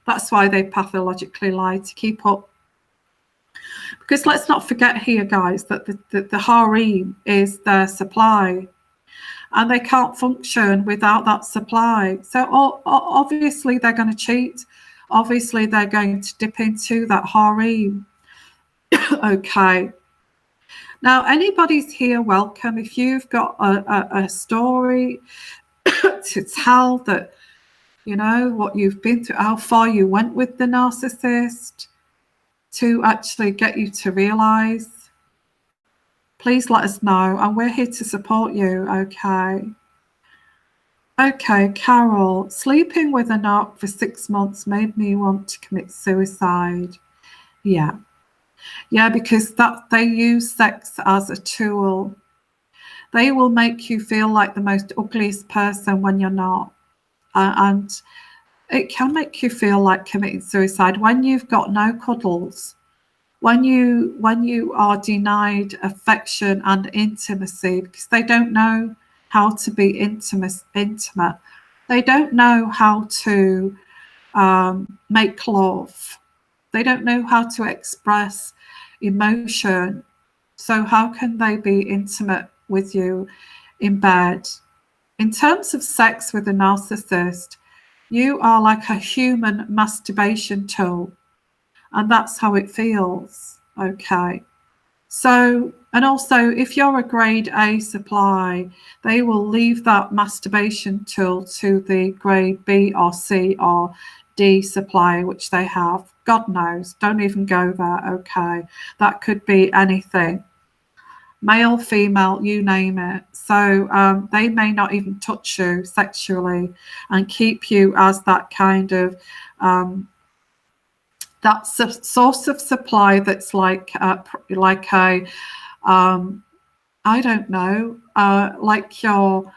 That's why they pathologically lie to keep up. Because let's not forget here, guys, that the harem is their supply, and they can't function without that supply. So obviously they're going to cheat. Obviously they're going to dip into that harem. Okay. Now, anybody's here, welcome. If you've got a story to tell, that what you've been through, how far you went with the narcissist to actually get you to realize, please let us know, and we're here to support you. Okay, Carol, sleeping with a narc for 6 months made me want to commit suicide. Yeah, because they use sex as a tool. They will make you feel like the most ugliest person when you're not, and it can make you feel like committing suicide when you've got no cuddles, when you are denied affection and intimacy, because they don't know how to be intimate. They don't know how to make love. They don't know how to express emotion. So how can they be intimate with you in bed? In terms of sex with a narcissist, you are like a human masturbation tool, and that's how it feels. Okay. So And also, if you're a grade A supply, they will leave that masturbation tool to the grade B or C or D supply, which they have. God knows, don't even go there, okay? That could be anything. Male, female, you name it. So they may not even touch you sexually and keep you as that kind of that source of supply that's like a I don't know, like you're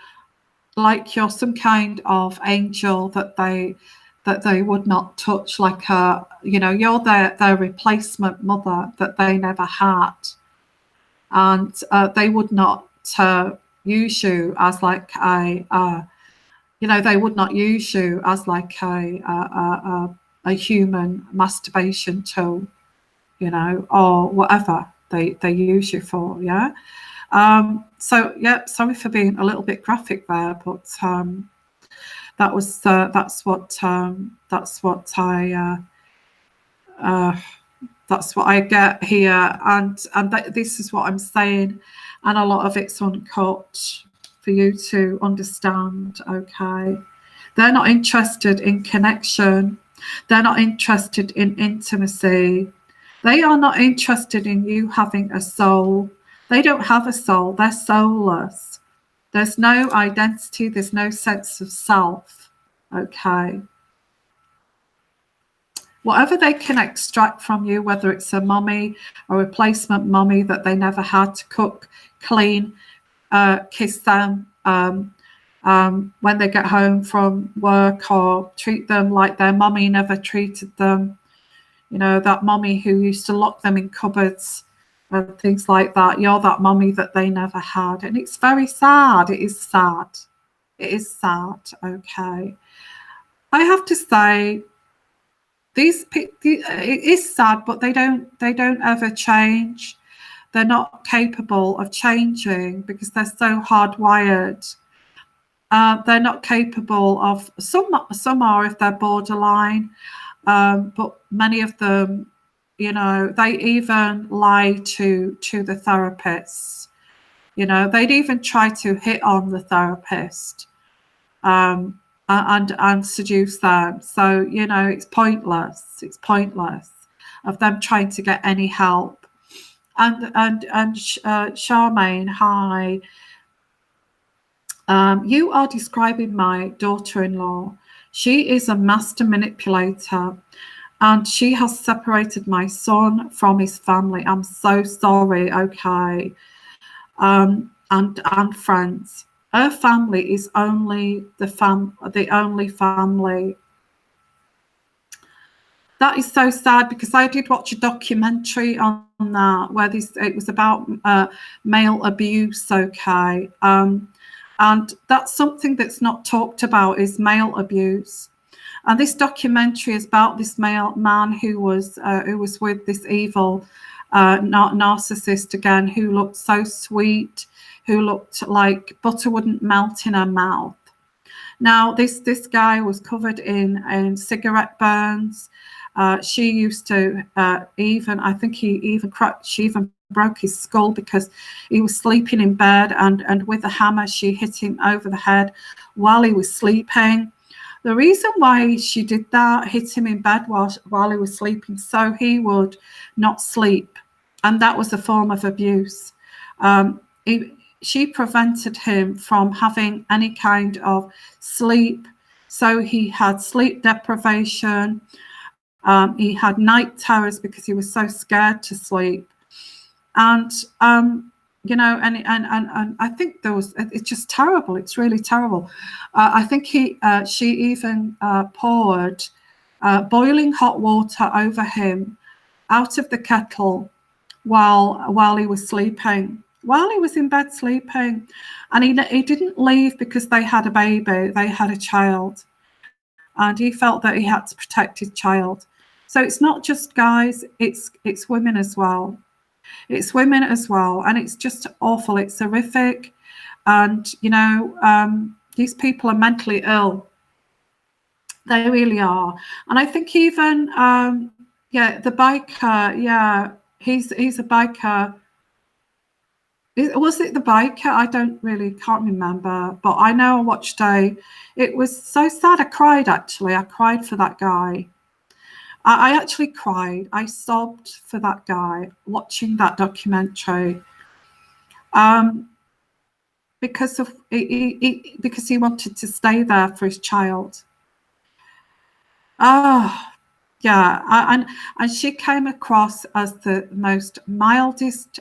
some kind of angel that they would not touch, like a, you know, you're their replacement mother that they never had, and they would not use you as like you know, they would not use you as like a human masturbation tool, you know, or whatever they use you for. Yeah. So yeah, sorry for being a little bit graphic there, but that's what that's what I get here, and this is what I'm saying, and a lot of it's uncut for you to understand. Okay, they're not interested in connection. They're not interested in intimacy. They are not interested in you having a soul. They don't have a soul. They're soulless. There's no identity. There's no sense of self. Okay. Whatever they can extract from you, whether it's a mummy, a replacement mummy that they never had to cook, clean, kiss them when they get home from work, or treat them like their mummy never treated them. You know, that mummy who used to lock them in cupboards and things like that. You're that mummy that they never had. And it's very sad. It is sad. It is sad. Okay. I have to say, it is sad, but they don't ever change. They're not capable of changing because they're so hardwired. They're not capable of, some are if they're borderline, but many of them, you know, they even lie to the therapists. You know, they'd even try to hit on the therapist and seduce them. So, you know, it's pointless. It's pointless of them trying to get any help. And Charmaine, hi. You are describing my daughter-in-law. She is a master manipulator, and she has separated my son from his family. I'm so sorry. Okay. And friends. Her family is only the only family. That is so sad, because I did watch a documentary on that where it was about male abuse. Okay. And that's something that's not talked about, is male abuse. And this documentary is about this male man who was with this evil narcissist again, who looked so sweet, who looked like butter wouldn't melt in her mouth. Now, this guy was covered in cigarette burns. She used to I think she even broke his skull because he was sleeping in bed, and with a hammer she hit him over the head while he was sleeping. The reason why she did that, hit him in bed while he was sleeping, so he would not sleep, and that was a form of abuse. She prevented him from having any kind of sleep, so he had sleep deprivation. He had night terrors because he was so scared to sleep. And you know, and I think it's just terrible. It's really terrible. I think she even poured boiling hot water over him out of the kettle while he was sleeping, while he was in bed sleeping. And he didn't leave because they had a baby, they had a child, and he felt that he had to protect his child. So it's not just guys, it's women as well. It's women as well, and it's just awful. It's horrific, and you know, these people are mentally ill. They really are. And I think even yeah, the biker, yeah, he's a biker. Was it the biker? I can't remember, but I know I watched it was so sad. I cried, actually. I cried for that guy. I actually cried. I sobbed for that guy watching that documentary, um, because of because he wanted to stay there for his child. Oh, yeah, and she came across as the most mildest,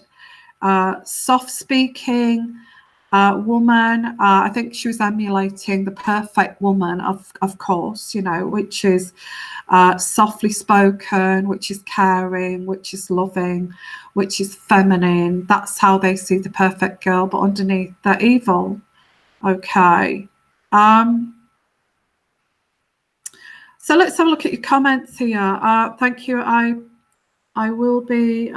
soft-speaking woman. I think she was emulating the perfect woman, of course, which is softly spoken, which is caring, which is loving, which is feminine. That's how they see the perfect girl, but underneath they're evil. Okay. So let's have a look at your comments here. Thank you. I will be.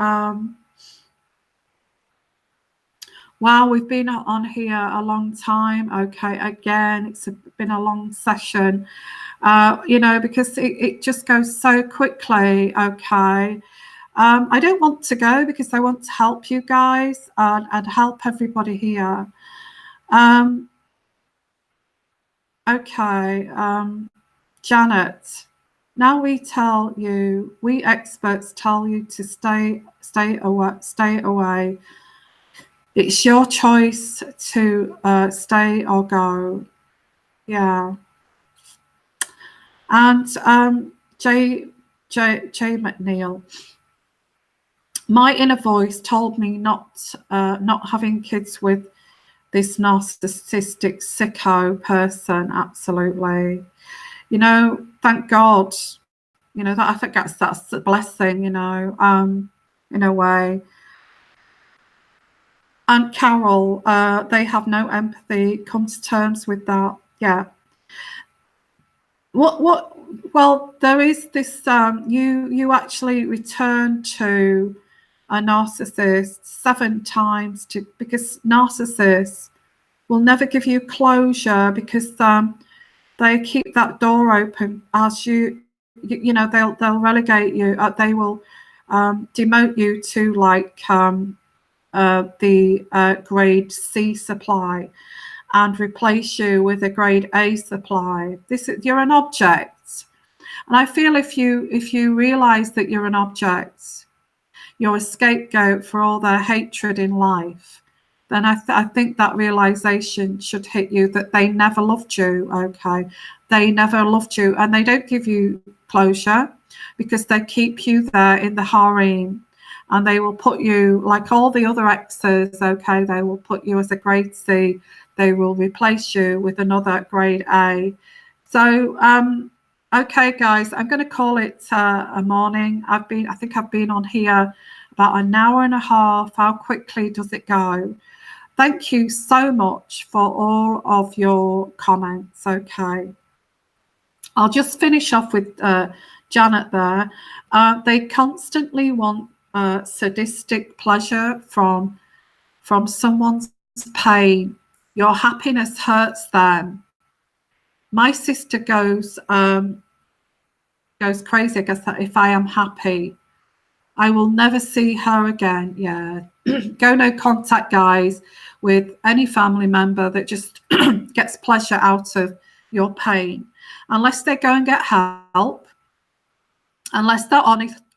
Wow, we've been on here a long time. Okay, again, it's been a long session, because it just goes so quickly. Okay. I don't want to go because I want to help you guys and help everybody here. Okay, Janet, now we experts tell you to stay away. It's your choice to stay or go. Yeah. And J McNeil, my inner voice told me not having kids with this narcissistic sicko person. Absolutely. Thank God. That I think that's a blessing. In a way. And Carol, they have no empathy. Come to terms with that. Yeah. Well, there is this. You actually return to a narcissist 7 times because narcissists will never give you closure because they keep that door open as they'll relegate you. They will demote you to like the grade C supply and replace you with a grade A supply. You're an object, and I feel if you realize that you're an object, you're a scapegoat for all their hatred in life, then I think that realization should hit you that they never loved you. Okay, they never loved you, and they don't give you closure because they keep you there in the harem. And they will put you, like all the other exes, okay, they will put you as a grade C. They will replace you with another grade A. So, okay, guys, I'm going to call it a morning. I think I've been on here about an hour and a half. How quickly does it go? Thank you so much for all of your comments. Okay. I'll just finish off with Janet there. They constantly want sadistic pleasure from someone's pain. Your happiness hurts them. My sister goes crazy, I guess, that if I am happy, I will never see her again. Yeah. Go no contact, guys, with any family member that just gets pleasure out of your pain. Unless they go and get help, unless they're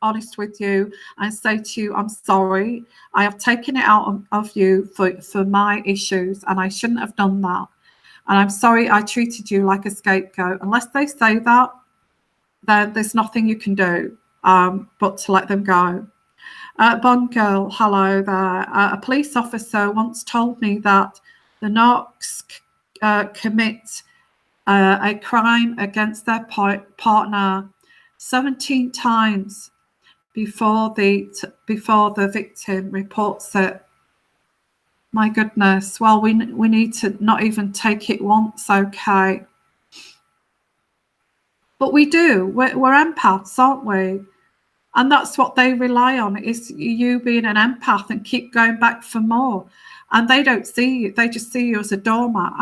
honest with you and say to you, I'm sorry, I have taken it out of you for my issues and I shouldn't have done that. And I'm sorry I treated you like a scapegoat. Unless they say that, then there's nothing you can do but to let them go. Bond girl, hello there. A police officer once told me that the narcs commit a crime against their partner 17 times before the victim reports it. My goodness. Well, we need to not even take it once, okay? But we do. We're empaths, aren't we? And that's what they rely on, is you being an empath and keep going back for more. And they don't see you. They just see you as a doormat.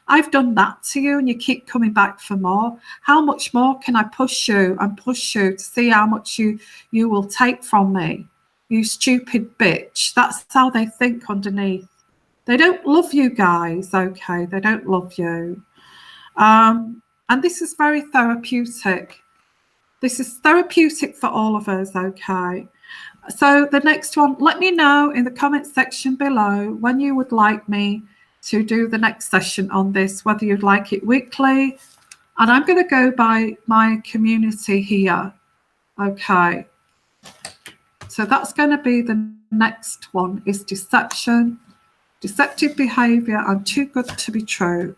I've done that to you and you keep coming back for more. How much more can I push you and push you to see how much you will take from me? you stupid bitch. That's how they think underneath. They don't love you guys, okay? They don't love you. And this is very therapeutic. This is therapeutic for all of us, okay? So the next one, let me know in the comment section below when you would like me to do the next session on this, whether you'd like it weekly. And I'm going to go by my community here, okay? So that's going to be the next one, is deception, deceptive behavior, and too good to be true.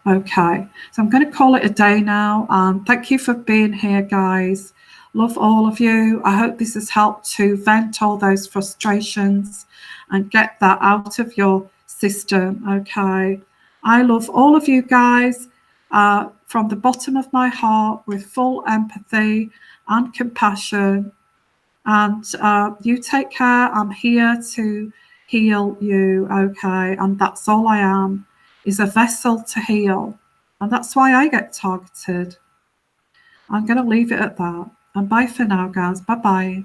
Okay, so I'm going to call it a day now. Thank you for being here, guys. Love all of you. I hope this has helped to vent all those frustrations and get that out of your system. Okay, I love all of you guys from the bottom of my heart, with full empathy and compassion. And you take care. I'm here to heal you. Okay, and that's all I am, is a vessel to heal. And that's why I get targeted. I'm going to leave it at that. And bye for now, guys. Bye-bye.